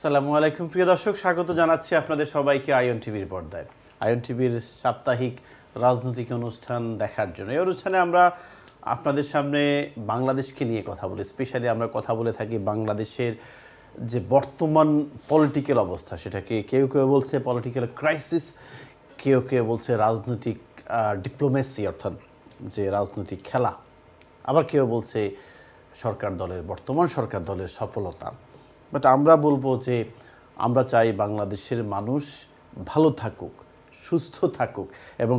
আসসালামু আলাইকুম প্রিয় দর্শক, স্বাগত জানাচ্ছি আপনাদের সবাইকে আইএন টিভির পর্দায়। আইএন টিভির সাপ্তাহিক রাজনৈতিক অনুষ্ঠান দেখার জন্য এই অনুষ্ঠানে আমরা আপনাদের সামনে বাংলাদেশকে নিয়ে কথা বলি। স্পেশালি আমরা কথা বলে থাকি বাংলাদেশের যে বর্তমান পলিটিক্যাল অবস্থা, সেটাকে কেউ কেউ বলছে পলিটিক্যাল ক্রাইসিস, কেউ কেউ বলছে রাজনৈতিক ডিপ্লোমেসি, অর্থাৎ যে রাজনৈতিক খেলা, আবার কেউ বলছে বর্তমান সরকার দলের সফলতা। বাট আমরা বলবো যে আমরা চাই বাংলাদেশের মানুষ ভালো থাকুক, সুস্থ থাকুক এবং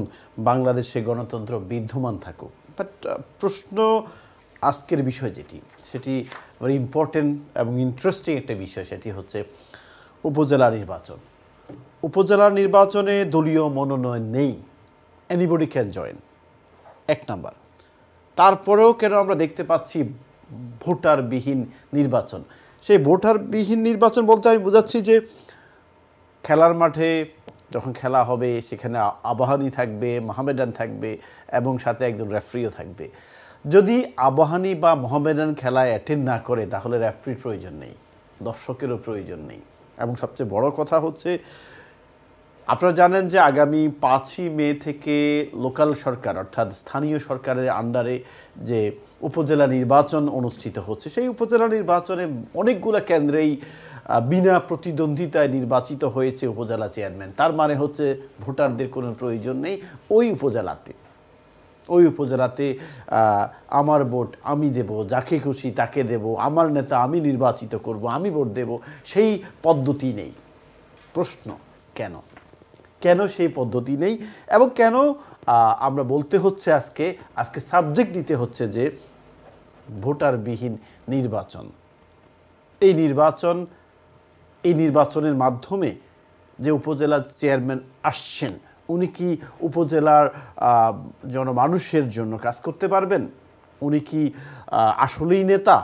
বাংলাদেশে গণতন্ত্র বিদ্যমান থাকুক। বাট প্রশ্ন আজকের বিষয় সেটি ভেরি ইম্পর্টেন্ট এবং ইন্টারেস্টিং একটা বিষয়, সেটি হচ্ছে উপজেলা নির্বাচন। উপজেলা নির্বাচনে দলীয় মনোনয়ন নেই, এনিবডি ক্যান জয়েন, এক নাম্বার। তারপরেও কেন আমরা দেখতে পাচ্ছি ভোটারবিহীন নির্বাচন? সেই ভোটারবিহীন নির্বাচন বলতে আমি বোঝাচ্ছি যে খেলার মাঠে যখন খেলা হবে সেখানে আবাহনী থাকবে, মোহামেডান থাকবে এবং সাথে একজন রেফারিও থাকবে। যদি আবাহনী বা মোহামেডান খেলায় অ্যাটেন্ড না করে তাহলে রেফারির প্রয়োজন নেই, দর্শকেরও প্রয়োজন নেই। এবং সবচেয়ে বড় কথা হচ্ছে, আপনারা জানেন যে আগামী 5ই মে থেকে লোকাল সরকার অর্থাৎ স্থানীয় সরকারের আন্ডারে যে উপজেলা নির্বাচন অনুষ্ঠিত হচ্ছে, সেই উপজেলা নির্বাচনে অনেকগুলো কেন্দ্রেই বিনা প্রতিদ্বন্দ্বিতায় নির্বাচিত হয়েছে উপজেলা চেয়ারম্যান। তার মানে হচ্ছে ভোটারদের কোনো প্রয়োজন নেই ওই উপজেলাতে আমার ভোট আমি দেব, যাকে খুশি তাকে দেব, আমার নেতা আমি নির্বাচিত করব, আমি ভোট দেব, সেই পদ্ধতি নেই। প্রশ্ন, কেন সেই পদ্ধতি নেই এবং কেন আমরা বলতে হচ্ছে আজকে সাবজেক্ট দিতে হচ্ছে যে ভোটারবিহীন নির্বাচন। এই নির্বাচনের মাধ্যমে যে উপজেলার চেয়ারম্যান আসছেন, উনি কি উপজেলার জনমানুষের জন্য কাজ করতে পারবেন? উনি কি আসলেই নেতা,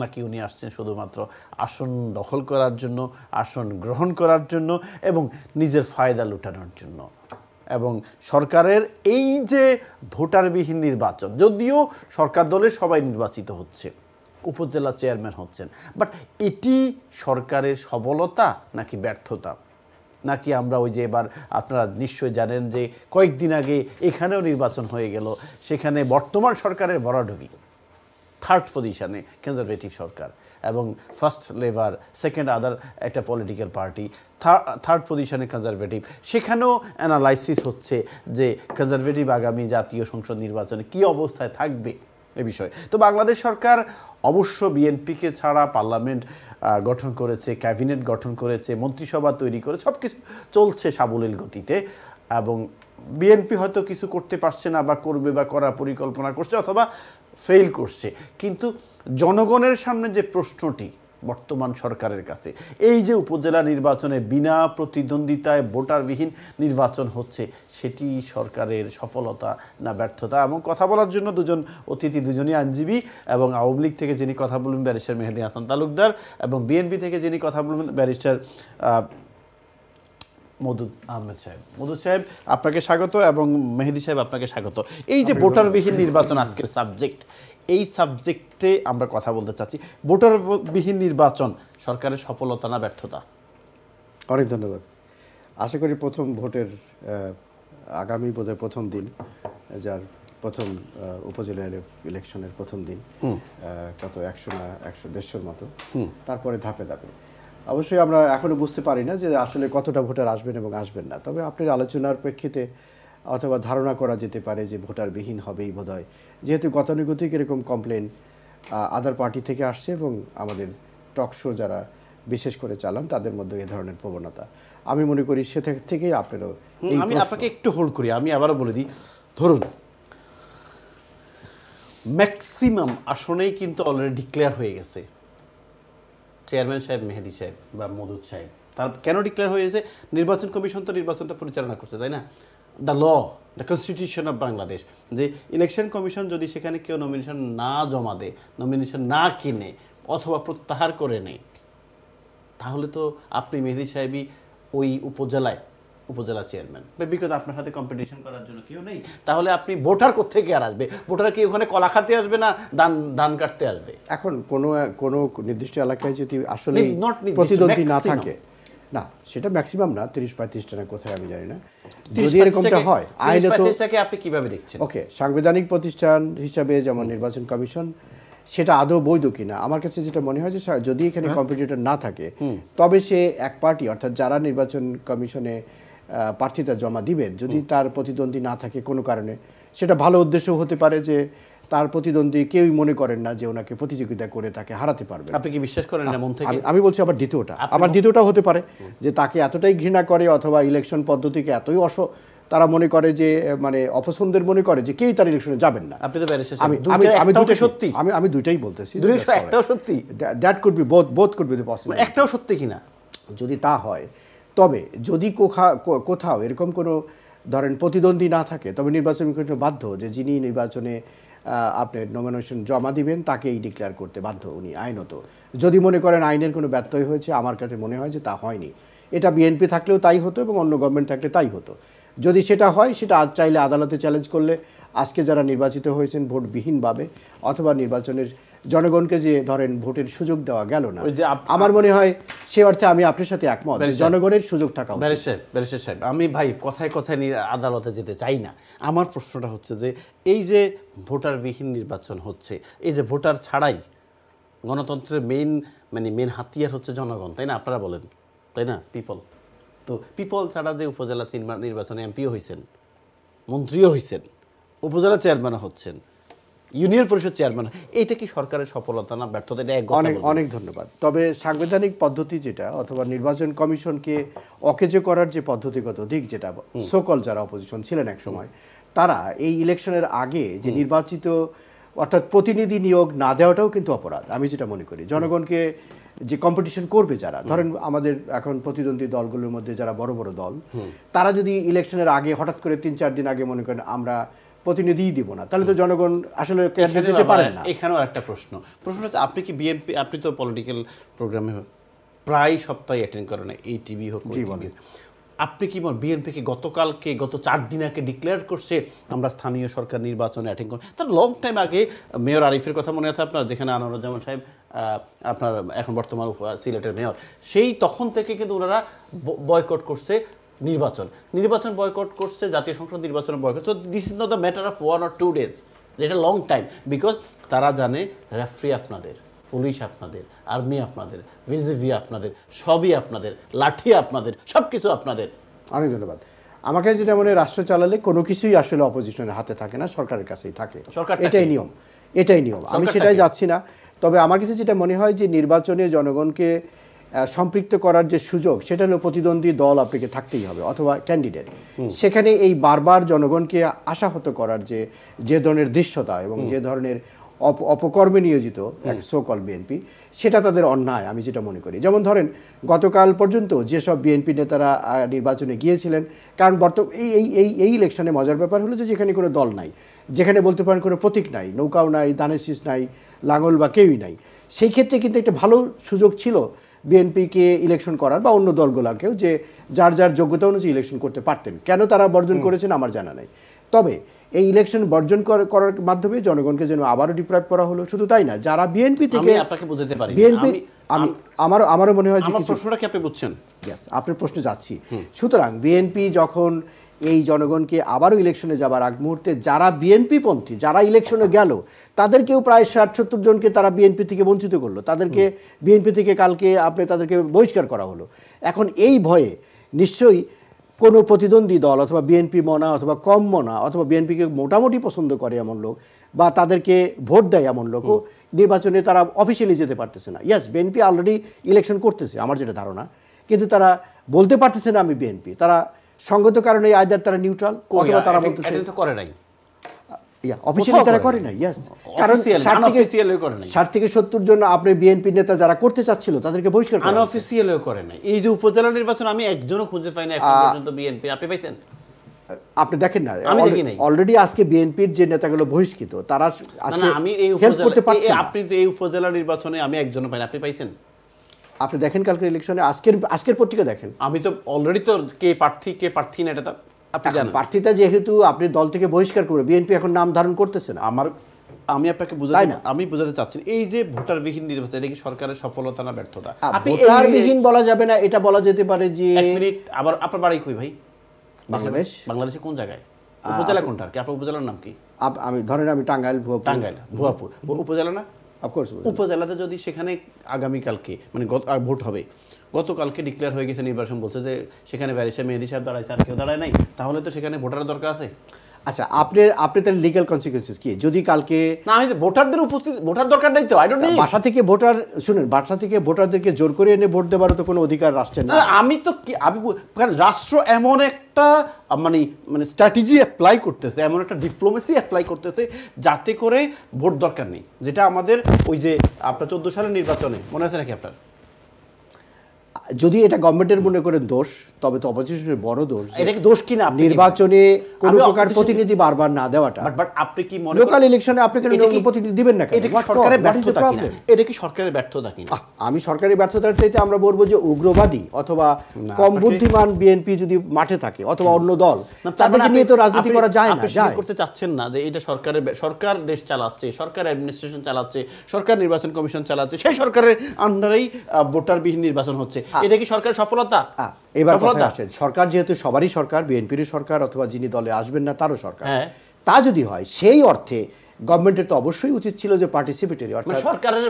নাকি উনি আসছেন শুধুমাত্র আসন দখল করার জন্য, আসন গ্রহণ করার জন্য এবং নিজের ফায়দা লুটানোর জন্য? এবং সরকারের এই যে ভোটারবিহীন নির্বাচন, যদিও সরকার দলের সবাই নির্বাচিত হচ্ছে, উপজেলা চেয়ারম্যান হচ্ছেন, বাট এটি সরকারের সফলতা নাকি ব্যর্থতা? নাকি আমরা ওই যে এবার আপনারা নিশ্চয়ই জানেন যে কয়েকদিন আগে এখানেও নির্বাচন হয়ে গেল, সেখানে বর্তমান সরকারের ভরাডুবি, থার্ড পজিশনে কনজারভেটিভ সরকার এবং ফার্স্ট লেবার, সেকেন্ড আদার একটা পলিটিক্যাল পার্টি, থার্ড পজিশনে কনজারভেটিভ। সেখানেও অ্যানালাইসিস হচ্ছে যে কনজারভেটিভ আগামী জাতীয় সংসদ নির্বাচনে কী অবস্থায় থাকবে এ বিষয়ে। তো বাংলাদেশ সরকার অবশ্য বিএনপিকে ছাড়া পার্লামেন্ট গঠন করেছে, ক্যাবিনেট গঠন করেছে, মন্ত্রিসভা তৈরি করে সব কিছু চলছে সাবলীল গতিতে। এবং বিএনপি হয়তো কিছু করতে পারছে না বা করবে বা করার পরিকল্পনা করছে অথবা ফেল করছে, কিন্তু জনগণের সামনে যে প্রশ্নটি বর্তমান সরকারের কাছে, এই যে উপজেলা নির্বাচনে বিনা প্রতিদ্বন্দ্বিতায় ভোটারবিহীন নির্বাচন হচ্ছে, সেটি সরকারের সফলতা না ব্যর্থতা? এবং কথা বলার জন্য দুজন অতিথি, দুজনই আইনজীবী, এবং আওয়ামী লীগ থেকে যিনি কথা বলবেন ব্যারিস্টার মেহেদী হাসান তালুকদার, এবং বিএনপি থেকে যিনি কথা বলবেন ব্যারিস্টার মওদুদ আহমেদ সাহেব, আপনাকে স্বাগত, এবং মেহেদী সাহেব আপনাকে স্বাগত। এই যে ভোটারবিহীন নির্বাচন আজকের সাবজেক্ট, এই সাবজেক্টে আমরা কথা বলতে চাচ্ছি। ভোটারবিহীন নির্বাচন সরকারের সফলতা না ব্যর্থতা? অনেক ধন্যবাদ। আশা করি প্রথম ভোটের আগামী বোধহয় প্রথম দিন, যার প্রথম উপজেলা ইলেকশনের প্রথম দিন, কত 100 না 100-150 মতো, তারপরে ধাপে ধাপে। অবশ্যই আমরা এখনও বুঝতে পারি না যে আসলে কতটা ভোটার আসবেন এবং আসবেন না, তবে আপনার আলোচনার প্রেক্ষিতে অথবা ধারণা করা যেতে পারে যে ভোটারবিহীন হবেই বোধহয়, যেহেতু গতানুগতিক এরকম কমপ্লেন আদার পার্টি থেকে আসছে এবং আমাদের টক শো যারা বিশেষ করে চালান তাদের মধ্যে এ ধরনের প্রবণতা আমি মনে করি সে থেকেই আপনারও। আমি আপনাকে একটু হোল্ড করি, আমি আবারও বলে দিই, ধরুন ম্যাক্সিমাম আসনেই কিন্তু অলরেডি ডিক্লেয়ার হয়ে গেছে, চেয়ারম্যান সাহেব, মেহেদী সাহেব বা মওদুদ সাহেব। তার কেন ডিক্লেয়ার হয়ে গেছে? নির্বাচন কমিশন তো নির্বাচনটা পরিচালনা করছে, তাই না? দ্য কনস্টিটিউশন অফ বাংলাদেশ, যে ইলেকশন কমিশন যদি সেখানে কেউ নমিনেশন না জমা দেয়, নমিনেশন না কিনে অথবা প্রত্যাহার করে নেয়, তাহলে তো আপনি মেহেদী সাহেবই ওই উপজেলা চেয়ারম্যান, বিকজ আপনার সাথে কম্পিটিশন করার জন্য কেউ নেই, তাহলে আপনি ভোটার কোত্থেকে আর আসবে? ভোটার কি ওখানে কলা খাতে আসবে না ধান কাটতে আসবে? এখন কোনো নির্দিষ্ট এলাকায় যদি আসলে Not নির্দিষ্ট, প্রতিদ্বন্দ্বী না maximum। থাকে, না সেটা ম্যাক্সিমাম না, 30-35টা না কোথায় আমি জানি না, 30 যদি এরকমটা হয় আইনে তো 35টাকে আপনি কিভাবে দেখছেন? ওকে, সাংবিধানিক প্রতিষ্ঠান হিসাবে যেমন নির্বাচন কমিশন, সেটা আদৌ বৈধ কিনা আমার কাছে যেটা মনে হয় যে যদি এখানে কম্পিটিটর না থাকে, তবে সে এক পার্টি, অর্থাৎ যারা নির্বাচন কমিশনে প্রার্থিতা জমা দিবেন, যদি তার প্রতিদ্বন্দ্বী না থাকে কোনো কারণে, সেটা ভালো উদ্দেশ্য হতে পারে যে তার প্রতিদ্বন্দ্বী কেউই মনে করেন না যে ওনাকে প্রতিযোগিতা করে তাকে হারাতে পারবে। আপনি কি বিশ্বাস করেন না মন থেকে? আমি বলছি আবার দ্বিতীয়টা হতে পারে যে তাকে এতটাই ঘৃণা করে অথবা ইলেকশন পদ্ধতিকে এতই তারা মনে করে যে মানে অপছন্দের মনে করে যে কেউই তার ইলেকশনে যাবেন না। আপনি তো ব্যারিস্টার, আমি দুটো সত্যি, আমি দুইটাই বলতেছি, একটাও সত্যি, that could be both could be possible, একটাও সত্যি কিনা যদি তা হয়। তবে যদি কোথাও এরকম কোনো ধরেন প্রতিদ্বন্দ্বী না থাকে, তবে নির্বাচন কমিশন বাধ্য যে যিনি নির্বাচনে আপনার নমিনেশন জমা দিবেন তাকেই ডিক্লেয়ার করতে বাধ্য উনি আইনত, যদি মনে করেন আইনের কোনো ব্যত্যয় হয়েছে। আমার কাছে মনে হয় যে তা হয়নি। এটা বিএনপি থাকলেও তাই হতো এবং অন্য গভর্নমেন্ট থাকলে তাই হতো। যদি সেটা হয়, সেটা আজ চাইলে আদালতে চ্যালেঞ্জ করলে আজকে যারা নির্বাচিত হয়েছেন ভোটবিহীনভাবে, অথবা নির্বাচনের জনগণকে যে ধরেন ভোটের সুযোগ দেওয়া গেল না, আমার মনে হয় সে অর্থে আমি আপনার সাথে একমত, জনগণের সুযোগ থাকা উচিত। ব্যারিস্টার সাহেব, আমি ভাই কথায় কথায় আদালতে যেতে চাই না। আমার প্রশ্নটা হচ্ছে যে এই যে ভোটারবিহীন নির্বাচন হচ্ছে, এই যে ভোটার ছাড়াই গণতন্ত্রের মেইন হাতিয়ার হচ্ছে জনগণ, তাই না? আপনারা বলেন, তাই না? পিপল। তো পিপল ছাড়া যে উপজেলা নির্বাচনে এমপিও হয়েছেন, মন্ত্রীও হয়েছেন, উপজেলা চেয়ারম্যানও হচ্ছেন, ইউনিয়ন পরিষদ চেয়ারম্যান, এইটা কি সরকারের সফলতা না ব্যর্থতা? এটা অনেক ধন্যবাদ। তবে সাংবিধানিক পদ্ধতি যেটা, অথবা নির্বাচন কমিশনকে অকেজো করার যে পদ্ধতিগত দিক, যেটা সকল যারা অপোজিশন ছিলেন এক সময়, তারা এই ইলেকশনের আগে যে নির্বাচিত অর্থাৎ প্রতিনিধি নিয়োগ না দেওয়াটাও কিন্তু অপরাধ আমি যেটা মনে করি। জনগণকে যে কম্পিটিশন করবে যারা, ধরেন আমাদের এখন প্রতিদ্বন্দ্বী দলগুলোর মধ্যে যারা বড় বড় দল, তারা যদি ইলেকশনের আগে হঠাৎ করে 3-4 দিন আগে মনে করেন আমরা প্রতিনিধিই দিব না, তাহলে তো জনগণ আসলে যেতে পারেন না। এখানেও একটা প্রশ্ন হচ্ছে, আপনি কি বিএনপি, আপনি তো পলিটিক্যাল প্রোগ্রামে প্রায় সপ্তাহে অ্যাটেন্ড করেন, এই টিভি হোক, আপনি কি বিএনপিকে গত 4 দিন আগে ডিক্লেয়ার করছে আমরা স্থানীয় সরকার নির্বাচনে অ্যাটেন্ড করব? তার লং টাইম আগে মেয়র আরিফের কথা মনে আছে আপনার, যেখানে আনোয়ারুজ্জামান সাহেব আপনার এখন বর্তমান সিলেটের মেয়র, সেই তখন থেকে কিন্তু ওনারা বয়কট করছে নির্বাচন বয়কট করছে, জাতীয় সংসদ নির্বাচন boycott. So this is not the matter of 1 or 2 days, যেটা লং টাইম, বিকজ তারা জানে রেফারি আপনাদের, পুলিশ আপনাদের, আর্মি আপনাদের, ভিজিভি আপনাদের, সবই আপনাদের, লাঠি আপনাদের, সব কিছু আপনাদের। অনেক ধন্যবাদ। আমাকে যেটা মনে হয়, রাষ্ট্র চালালে কোনো কিছুই আসলে অপোজিশনের হাতে থাকে না, সরকারের কাছেই থাকে, এটাই নিয়ম। আমি সেটাই যাচ্ছি না। তবে আমার কাছে যেটা মনে হয় যে নির্বাচনে জনগণকে সম্পৃক্ত করার যে সুযোগ, সেটা হলো প্রতিদ্বন্দ্বী দল আপনাকে থাকতেই হবে অথবা ক্যান্ডিডেট। সেখানে এই বারবার জনগণকে আশাহত করার যে ধরনের দৃশ্যতা এবং যে ধরনের অপকর্মে নিয়োজিত এক সোকল বিএনপি, সেটা তাদের অন্যায় আমি যেটা মনে করি। যেমন ধরেন গতকাল পর্যন্ত যেসব বিএনপি নেতারা নির্বাচনে গিয়েছিলেন, কারণ এই ইলেকশনে মজার ব্যাপার হলো যে যেখানে কোনো দল নাই, যেখানে বলতে পারেন কোনো প্রতীক নাই, নৌকাও নাই, ধানের শীষ নাই, লাঙল বা কেউই নাই, সেই ক্ষেত্রে কিন্তু একটা ভালো সুযোগ ছিল বিএনপিকে ইলেকশন করার, বা অন্য দলগুলোকেও, যে যার যার যোগ্যতা অনুযায়ী ইলেকশন করতে পারতেন। কেন তারা বর্জন করেছেন আমার জানা নাই। তবে এই ইলেকশন বর্জন করার মাধ্যমে জনগণকে যেন আবারও ডিপ্রাইভ করা হলো। শুধু তাই না, যারা বিএনপি থেকে, আমি আপনাকে বুঝাতে পারি, বিএনপি আমারও মনে হয় যে আমার প্রশ্নটা কি আপনি বুঝছেন? ইয়েস, আপনার প্রশ্নে যাচ্ছি। সুতরাং বিএনপি যখন এই জনগণকে আবারও ইলেকশনে যাবার আগ মুহূর্তে যারা বিএনপি পন্থী, যারা ইলেকশনে গেল, তাদেরকেও প্রায় 60-70 জনকে তারা বিএনপি থেকে বঞ্চিত করলো, তাদেরকে বিএনপি থেকে কালকে তাদেরকে বহিষ্কার করা হলো। এখন এই ভয়ে নিশ্চয়ই কোনো প্রতিদ্বন্দ্বী দল অথবা বিএনপি মনা অথবা কম মনা অথবা বিএনপিকে মোটামুটি পছন্দ করে এমন লোক, বা তাদেরকে ভোট দেয় এমন লোকও নির্বাচনে তারা অফিসিয়ালি যেতে পারতেছে না। ইয়েস, বিএনপি অলরেডি ইলেকশন করতেছে আমার যেটা ধারণা, কিন্তু তারা বলতে পারতেছে না আমি বিএনপি। তারা সঙ্গত কারণে আইদার তারা নিউট্রাল, অথবা তারা বলতেছে করে নাই, অফিসিয়ালি তারা করে নাই। ইয়েস, কারণ 60-70 জন আপনার বিএনপি নেতা যারা করতে চাচ্ছিল তাদেরকে বহিষ্কার করে, আনঅফিসিয়ালিও করে নাই। এই যে উপজেলা নির্বাচন আমি একজনও খুঁজে পাই না এখন পর্যন্ত বিএনপি, আপনি পাইছেন? আপনি দেখেন না, অলরেডি আজকে বিএনপির যে নেতাগুলো বহিষ্কৃত, তারা আজকে আমি এই উপজেলা, আপনি তো এই উপজেলা নির্বাচনে আমি একজনও পাই না, আপনি পাইছেন? আপনি দেখেন কালকের ইলেকশনে আজকের পত্রিকা দেখেন। আমি তো অলরেডি তো কে প্রার্থী না এটা তো আপনি এখন জানেন। প্রার্থীটা যেহেতু আপনি দল থেকে বহিষ্কার করবে, বিএনপি এখন নাম ধারণ করতেছে না। আমি আপনাকে আমি বোঝাতে চাচ্ছি এই যে ভোটারবিহীন নির্বাচন, এটা কি সরকারের সফলতা না ব্যর্থতা? ভোটারবিহীন বলা যাবে না, এটা বলা যেতে পারে যে এক মিনিট, আবার আপনার বাড়ি কই ভাই? বাংলাদেশে কোন জায়গায়? উপজেলা কোনটা? কি আপনার উপজেলার নাম কি? আমি টাঙ্গাইল ভুয়াপুর উপজেলা না? অফকোর্স উপজেলাতে যদি সেখানে আগামীকালকে মানে ভোট হবে, গতকালকে ডিক্লেয়ার হয়ে গেছে নির্বাচন, বলছে যে সেখানে ব্যারিস্টার মেহেদী সাহেব দাঁড়াইছে, আর কেউ দাঁড়ায় নাই, তাহলে তো সেখানে ভোটারের দরকার আছে। আচ্ছা, আপনি তার লিগ্যাল কনসিকুয়েন্সেস কি? যদি কালকে না ভোটারদের উপস্থিত, ভোটার দরকার নাই তো, আই ডোন্ট নি। বাসা থেকে ভোটারদেরকে জোর করে এনে ভোট দেওয়ার তো কোনো অধিকার রাষ্ট্রের না। আমি তো কি কারণ রাষ্ট্র এমন একটা মানে স্ট্র্যাটেজি অ্যাপ্লাই করতেছে, এমন একটা ডিপ্লোমেসি অ্যাপ্লাই করতেছে যাতে করে ভোট দরকার নেই, যেটা আমাদের ওই যে আপনার 14 সালের নির্বাচনে মনে আছে নাকি আপনার? যদি এটা গভর্নমেন্টের মনে করেন দোষ, তবে তো অপোজিশনের বড় দোষ। এটা কি দোষ কিনা? নির্বাচনে কোনো প্রকার প্রতিনিধি বারবার না দেওয়াটা। বাট আপনি কি মনে লোকাল ইলেকশনে আপনি কেন প্রতিনিধি দিবেন না? এটা কি সরকারের ব্যর্থতা কিনা? এটা কি সরকারের ব্যর্থতা কিনা? আমি সরকারি ব্যর্থতার চাইতে আমরা বলবো যে উগ্রবাদী অথবা কম বুদ্ধিমান বিএনপি যদি মাঠে থাকে অথবা অন্য দল, তাদেরকে নিয়ে তো রাজনীতি করা যায় না। আপনি করতে চাচ্ছেন না যে এটা সরকার দেশ চালাচ্ছে, সরকার অ্যাডমিনিস্ট্রেশন চালাচ্ছে, সরকার নির্বাচন কমিশন চালাচ্ছে, সেই সরকারের আন্ডারেই ভোটারবিহীন নির্বাচন হচ্ছে, এটা কি সরকারের সফলতা? এবার কথা আসে, সরকার যেহেতু সবারই সরকার, বিএনপির সরকার অথবা যিনি দলে আসবেন না তারও সরকার, তা যদি হয় সেই অর্থে গভর্নমেন্টের তো অবশ্যই উচিত ছিল যে পার্টিসিপেটরি, অর্থাৎ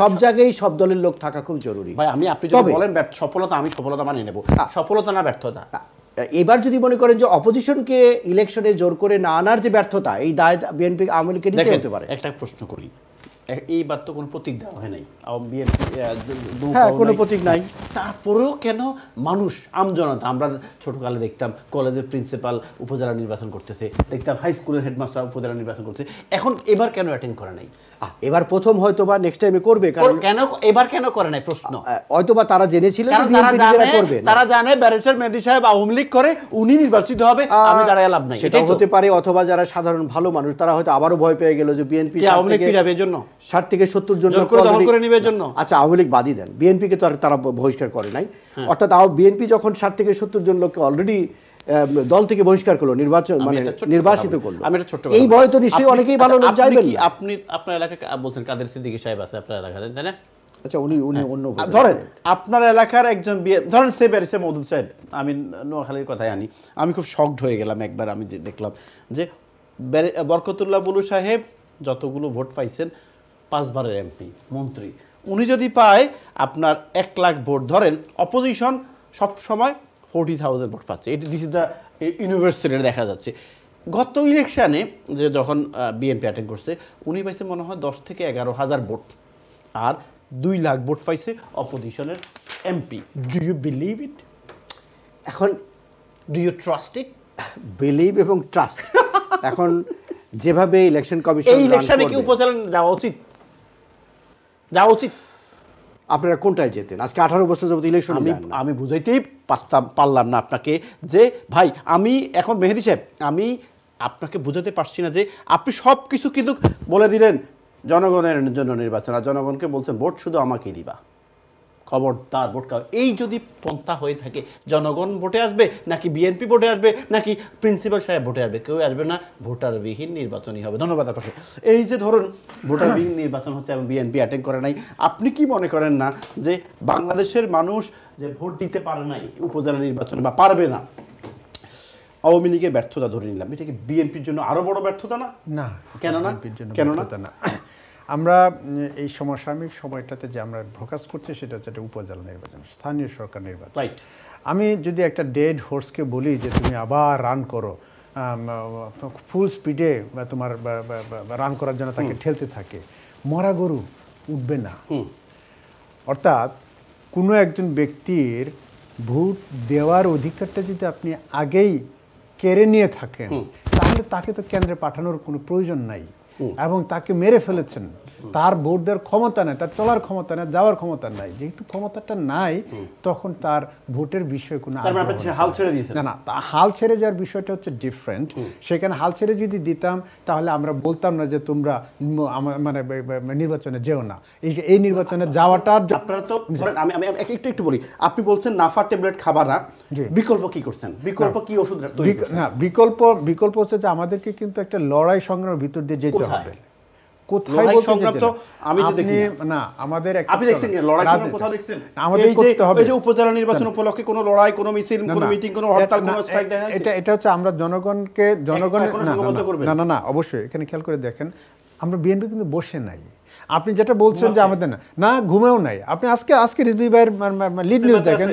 সব জায়গায় সব দলের লোক থাকা খুব জরুরি। ভাই আপনি যদি বলেন সফলতা, আমি সফলতা মানিয়ে নেব, সফলতা না ব্যর্থতা। এবার যদি মনে করেন যে অপোজিশনকে ইলেকশনে জোর করে না আনার যে ব্যর্থতা, এই দায় বিএনপি আওয়ামী লীগকে নিতে হতে পারে। একটা প্রশ্ন করি, এইবার তো কোনো প্রতীক দেওয়া হয় নাই, কোনো প্রতীক নাই, তারপরেও কেন মানুষ আমজনতা, আমরা ছোটকালে দেখতাম কলেজের প্রিন্সিপাল উপজেলা নির্বাচন করতেছে, দেখতাম হাই স্কুলের হেডমাস্টার উপজেলা নির্বাচন করতেছে, এখন এবার কেন অ্যাটেন্ড করে নাই? এবার প্রথম হয়তো বা নেক্সট টাইমে করবে, কারণ কেন এবার কেন করে নাই প্রশ্ন, হয়তো বা তারা জেনেছিল তারা জানে ব্যারিস্টার মেহেদী সাহেব আওয়ামী লীগ করে, উনি নির্বাচিত হবে, আমি দাঁড়ায় লাভ নাই, সেটা হতে পারে। অথবা যারা সাধারণ ভালো মানুষ তারা হয়তো আবারও ভয় পেয়ে গেল যে বিএনপি আওয়ামী লীগ ফিরাবে জন্য 60 থেকে 70 জন দখল করে নেবে জন্য। আচ্ছা, আওয়ামী লীগ বাদই দেন, বিএনপিকে তো আর তারা বহিষ্কার করে নাই, অর্থাৎ বিএনপি যখন 60 থেকে 70 জন লোককে অলরেডি দল থেকে বহিষ্কার করলো, নির্বাচিত করলো, এই ভয় তো নিশ্চয়ই অনেকেই ভালো লোক যাইবেন। আপনি আপনার এলাকায় বলছেন কাদের সিদ্দিকী সাহেব আছে আপনার এলাকাতে, তাই না? আচ্ছা, উনি অন্য ধরেন আপনার এলাকার একজন ধরেন সে ব্যারিস্টার মওদুদ সাহেব, আমি নোয়াখালীর কথাই আনি, আমি খুব শকড হয়ে গেলাম একবার আমি দেখলাম যে বরকতুল্লাহ বুলু সাহেব যতগুলো ভোট পাইছেন 5 বারের এমপি মন্ত্রী, উনি যদি পায় আপনার 1 লাখ ভোট, ধরেন অপোজিশন সবসময় 40,000 ভোট পাচ্ছে, দিস ইজ দ্য ইউনিভার্সিটি দেখা যাচ্ছে। গত ইলেকশানে যে যখন বিএনপি অ্যাটেন্ড করছে, উনি পাইছে মনে হয় 10 থেকে 11,000 ভোট, আর 2 লাখ ভোট পাইছে অপোজিশনের MP. Do you believe it? এখন do you trust it? Believe এবং ট্রাস্ট এখন যেভাবে ইলেকশন কমিশন, এই ইলেকশনে কি উপজেলা যাওয়া উচিত? আপনারা কোনটায় যেতেন? আজকে 18 বছর যাবত ইলেকশন আমি বুঝাইতেই পারলাম না আপনাকে যে ভাই, আমি এখন মেহেদী সাহেব, আমি আপনাকে বুঝাতে পারছি না যে আপনি সব কিছু কিন্তু বলে দিলেন জনগণের জন্য নির্বাচন, আর জনগণকে বলছেন ভোট শুধু আমাকেই দিবা, খবরদার ভোট খাও। এই যদি পন্থা হয়ে থাকে, জনগণ ভোটে আসবে নাকি বিএনপি ভোটে আসবে নাকি প্রিন্সিপাল সাহেব ভোটে আসবে? কেউ আসবে না, ভোটারবিহীন নির্বাচনই হবে। ধন্যবাদ আপনাকে। এই যে ধরুন ভোটারবিহীন নির্বাচন হচ্ছে এবং বিএনপি অ্যাটেন্ড করে নাই, আপনি কি মনে করেন না যে বাংলাদেশের মানুষ যে ভোট দিতে পারে নাই উপজেলা নির্বাচনে বা পারবে না, আওয়ামী লীগের ব্যর্থতা ধরে নিলাম, এটা কি বিএনপির জন্য আরো বড় ব্যর্থতা না? না, কেন না? কেন না? আমরা এই সমসাময়িক সময়টাতে যে আমরা ফোকাস করছি সেটা হচ্ছে একটা উপজেলা নির্বাচন, স্থানীয় সরকার নির্বাচন। রাইট। আমি যদি একটা ডেড হোর্সকে বলি যে তুমি আবার রান করো, ফুল স্পিডে তোমার রান করার জন্য তাকে ঠেলতে থাকে, মরা গরু উঠবে না। অর্থাৎ কোনো একজন ব্যক্তির ভোট দেওয়ার অধিকারটা যদি আপনি আগেই কেড়ে নিয়ে থাকেন, তাহলে তাকে তো কেন্দ্রে পাঠানোর কোনো প্রয়োজন নাই, এবং তাকে মেরে ফেলেছেন। তার ভোট দেওয়ার ক্ষমতা নেই, তার চলার ক্ষমতা নেই, যাওয়ার ক্ষমতা নাই। যেহেতু ক্ষমতাটা নাই, তখন তার ভোটের বিষয়ে কোনো তার মানে আগ্রহ আপনি নেই। হাল ছেড়ে দিয়েছেন? না, হাল ছেড়ে যাওয়ার বিষয়টা হচ্ছে ডিফারেন্ট। সেখানে হাল ছেড়ে যদি দিতাম, তাহলে আমরা বলতাম না যে তোমরা মানে নির্বাচনে যেও না। এই নির্বাচনে যাওয়াটা আপনারা তো আমি আমি একটু বলি, আপনি বলছেন নাফা ট্যাবলেট খাবার না, বিকল্প কি করছেন? বিকল্প কি ওষুধ তৈরি করছেন? না, বিকল্প হচ্ছে যে আমাদেরকে কিন্তু একটা লড়াই সংগ্রামের ভিতর দিয়ে যেতে হবে। কোথায় লড়াই বলতে সংগ্রাম যেতে তো না। আমি যে দেখি আপনি না, আমাদের একটা আপনি দেখছেন লড়াই সংগ্রাম রাজনীতি। কোথাও দেখছেন? আমাদের করতে হবে। এই যে উপজেলা নির্বাচন উপলক্ষে কোনো লড়াই, কোনো মিছিল, কোনো মিটিং, কোনো হরতাল, কোনো স্ট্রাইক দেখা যাচ্ছে? এটা হচ্ছে আমরা জনগণের এখনো সংঘবদ্ধ করবেন? না, অবশ্যই এখানে খেয়াল করে দেখেন, আমরা বিএনপি কিন্তু বসে নাই। আপনি যেটা বলছেন যে আমাদের না ঘুমেও নাই। আপনি আজকে রিজভী ভাইয়ের লিড নিউজ দেখেন,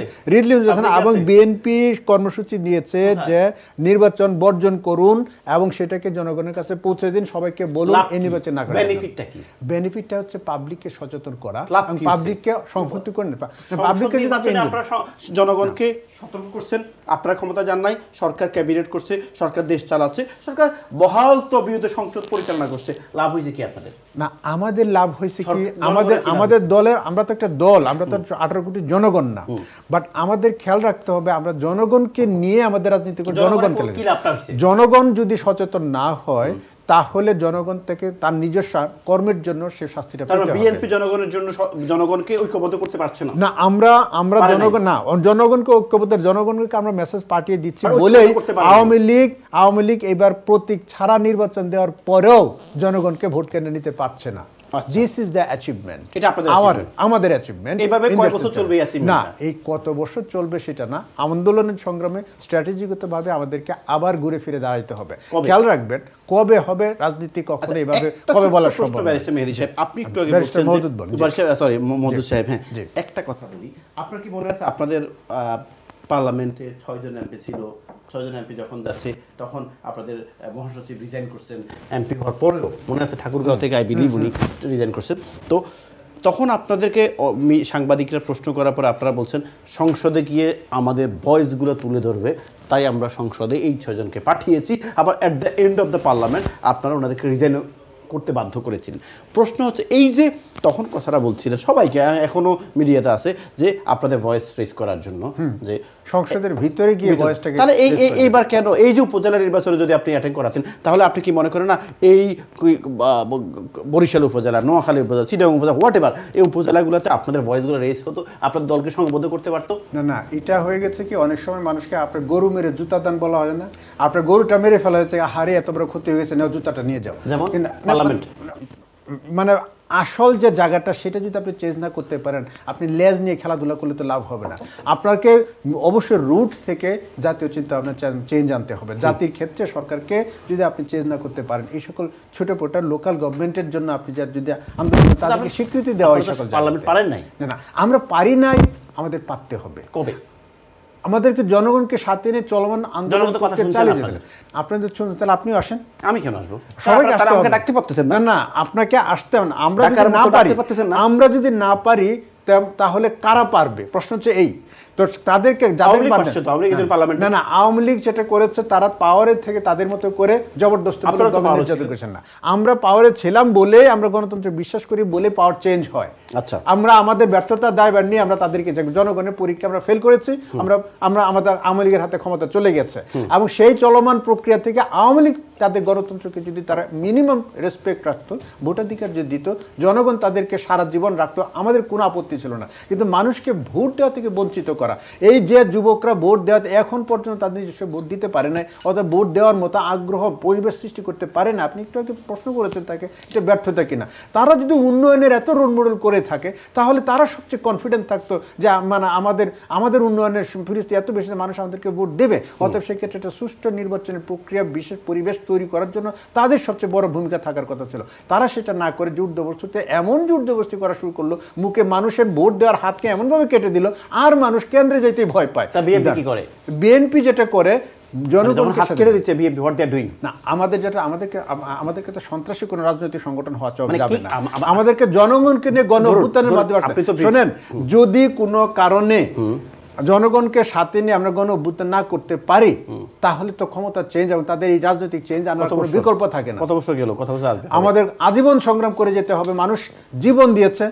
এবং বিএনপি কর্মসূচি নিয়েছে যে নির্বাচন বর্জন করুন এবং সেটাকে জনগণের কাছে পৌঁছে দিন, সবাইকে বলুন এই নির্বাচন না করার। বেনিফিটটা কি? বেনিফিটটা হচ্ছে পাবলিককে সচেতন করা, লাভ কি পাবলিককে সংহতি করে পাবলিককে আপনারা জনগণকে সতর্ক করছেন, আপনারা ক্ষমতা যান নাই, সরকার ক্যাবিনেট করছে, সরকার দেশ চালাচ্ছে, সরকার বহাল তবিয়তে সংসদ পরিচালনা করছে, লাভ হয়েছে কি আপনাদের? না, আমাদের লাভ হয়েছে কি, আমাদের দলের, আমরা তো একটা দল, আমরা তো 18 কোটি জনগণ না, বাট আমাদের খেয়াল রাখতে হবে আমরা জনগণকে নিয়ে আমাদের রাজনীতি করে জনগণকে। জনগণ যদি সচেতন না হয়, তাহলে জনগণ থেকে তার নিজস্ব কর্মের জন্য সে শাস্তিটা পেতে হবে। বিএনপি জনগণের জন্য জনগণকে ঐক্যবদ্ধ করতে পারছে না। না, আমরা জনগণকে ঐক্যবদ্ধ, জনগণকে আমরা মেসেজ পাঠিয়ে দিচ্ছি বলেই আওয়ামী লীগ এবার প্রতীক ছাড়া নির্বাচন দেওয়ার পরেও জনগণকে ভোট কেন্দ্রে নিতে পারছে না। দিস ইজ দ্য অ্যাচিভমেন্ট, এটা আমাদের অ্যাচিভমেন্ট। এইভাবে কয় বছর চলবে এই অ্যাচিভমেন্ট? না, এই কত বছর চলবে সেটা না, আন্দোলনের সংগ্রামে স্ট্র্যাটেজিগতভাবে আমাদেরকে আবার ঘুরে ফিরে দাঁড়াইতে হবে। খেয়াল রাখবেন, কবে হবে রাজনীতি কখনো এইভাবে কবে বলা সম্ভব না। মেহেদী সাহেব, আপনি একটু আগে বলছেন মওদুদ সাহেব, হ্যাঁ, একটা কথা বলি, আপনার কি মনে আছে আপনাদের পার্লামেন্টে 6 জন এমপি ছিল, 6 জন এমপি যখন যাচ্ছে তখন আপনাদের মহাসচিব রিজাইন করছেন, এমপি হওয়ার পরেও মনে আছে ঠাকুরগাঁও থেকে আই বিলিভ উনি রিজাইন করছেন। তো তখন আপনাদেরকে সাংবাদিকরা প্রশ্ন করার পরে আপনারা বলছেন সংসদে গিয়ে আমাদের ভয়েসগুলো তুলে ধরবে, তাই আমরা সংসদে এই 6 জনকে পাঠিয়েছি। আবার at the end of the parliament আপনারা ওনাদেরকে রিজাইন করতে বাধ্য করেছিলেন। প্রশ্ন হচ্ছে, এই যে তখন কথাটা বলছিলেন সবাইকে, এখনো মিডিয়াতে আছে, যে আপনাদের ভয়েস রেজ করার জন্য যে সংসদের ভিতরে গিয়ে ভয়েসটাকে, তাহলে এইবার কেন এই যে উপজেলা নির্বাচনে যদি আপনি অ্যাটেন্ড করাতেন, তাহলে আপনি কি মনে করেন না এই বরিশাল উপজেলা, নোয়াখালী উপজেলা, চিটাগাং উপজেলা, হোয়াট এভার, এই উপজেলাগুলোতে আপনাদের ভয়েসগুলো রেজ হতো, আপনার দলকে সংবদ্ধ করতে পারতো? না, এটা হয়ে গেছে কি, অনেক সময় মানুষকে আপনার গরু মেরে জুতা দান বলা হয় না, আপনার গরুটা মেরে ফেলা হয়েছে, হারে এত বড় ক্ষতি হয়ে গেছে, নাও জুতাটা নিয়ে যাও। যেমন পার্লামেন্ট, মানে আসল যে জায়গাটা সেটা যদি আপনি চেঞ্জ না করতে পারেন, আপনি লেজ নিয়ে খেলাধুলা করলে তো লাভ হবে না। আপনাকে অবশ্যই রুট থেকে জাতীয় চিন্তা ভাবনা চেঞ্জ আনতে হবে। জাতির ক্ষেত্রে সরকারকে যদি আপনি চেঞ্জ না করতে পারেন, এই সকল ছোটপোটা লোকাল গভর্নমেন্টের জন্য আপনি যদি আন্দোলন, তাদেরকে স্বীকৃতি দেওয়া হয় সকল পার্লামেন্ট পারেন নাই? না, আমরা পারি নাই, আমাদের পারতে হবে। কবে? আমাদেরকে জনগণকে সাথে নিয়ে চলমান আন্দোলন চালিয়ে যেতে। আপনাদের শুনুন, তাহলে আপনিও আসেন। আমি কেন আসবো? সবাইকে আমাকে ডাকতে পারতেছেন না? না, আপনাকে আসতে হবে না। আমরা যদি না পারি তাহলে কারা পারবে? প্রশ্ন হচ্ছে এই। তো তাদেরকে না, আওয়ামী লীগ যেটা করেছে, তারা পাওয়ারের থেকে তাদের মতো করে জবরদস্তি করেছেন না। আমরা পাওয়ারে ছিলাম বলেই, আমরা গণতন্ত্রে বিশ্বাস করি বলে পাওয়ার চেঞ্জ হয়। আচ্ছা, আমরা আমাদের ব্যর্থতার দায়ভার নিয়ে আমরা তাদেরকে, জনগণের পরীক্ষা আমরা ফেল করেছি, আমাদের আওয়ামী লীগের হাতে ক্ষমতা চলে গেছে, এবং সেই চলমান প্রক্রিয়া থেকে আওয়ামী লীগ তাদের গণতন্ত্রকে যদি তারা মিনিমাম রেসপেক্ট রাখতো, ভোটাধিকার যদি দিত, জনগণ তাদেরকে সারা জীবন রাখতো, আমাদের কোনো আপত্তি ছিল না। কিন্তু মানুষকে ভোট দেওয়া থেকে বঞ্চিত করা, এই যে যুবকরা ভোট দেওয়া এখন পর্যন্ত তাদের নিজস্ব ভোট দিতে পারে না, অর্থাৎ ভোট দেওয়ার মতো আগ্রহ পরিবেশ সৃষ্টি করতে পারে না। আপনি একটু আগে প্রশ্ন করেছেন তাকে, এটা ব্যর্থতা কিনা। তারা যদি উন্নয়নের এত রোল মডেল করে থাকে, তাহলে তারা সবচেয়ে কনফিডেন্ট থাকতো যে মানে আমাদের উন্নয়নের পরিস্থিতি এত বেশি, মানুষ আমাদেরকে ভোট দেবে। অতএব সেক্ষেত্রে একটা সুষ্ঠু নির্বাচনের প্রক্রিয়া, বিশেষ পরিবেশ তৈরি করার জন্য তাদের সবচেয়ে বড় ভূমিকা থাকার কথা ছিল। তারা সেটা না করে জোরজবরদস্তিতে এমন জোরজবরদস্তি করা শুরু করলো, মুখে মানুষের ভোট দেওয়ার হাতকে এমনভাবে কেটে দিল, আর মানুষ কেন্দ্রে যেতেই ভয় পায়। বিএনপি কি করে? বিএনপি যেটা করে, জনগণকে হাত কেটে দিচ্ছে BNP, what they are doing. না, আমাদেরকে তো সন্ত্রাসী কোনো রাজনৈতিক সংগঠন হওয়া যাবে না। আমাদেরকে জনগণকে নিয়ে গণ অভ্যুত্থানের মাধ্যমে, শোনেন, যদি কোনো কারণে জনগণকে সাথে নিয়ে আমরা গণ অভ্যুত্থান না করতে পারি, তাহলে তো ক্ষমতা চেঞ্জ এবং তাদের এই রাজনৈতিক চেঞ্জ আনার কোনো বিকল্প থাকে না। কত বছর গেল, কত বছর আসবে? আমাদের আজীবন সংগ্রাম করে যেতে হবে। মানুষ জীবন দিয়েছে,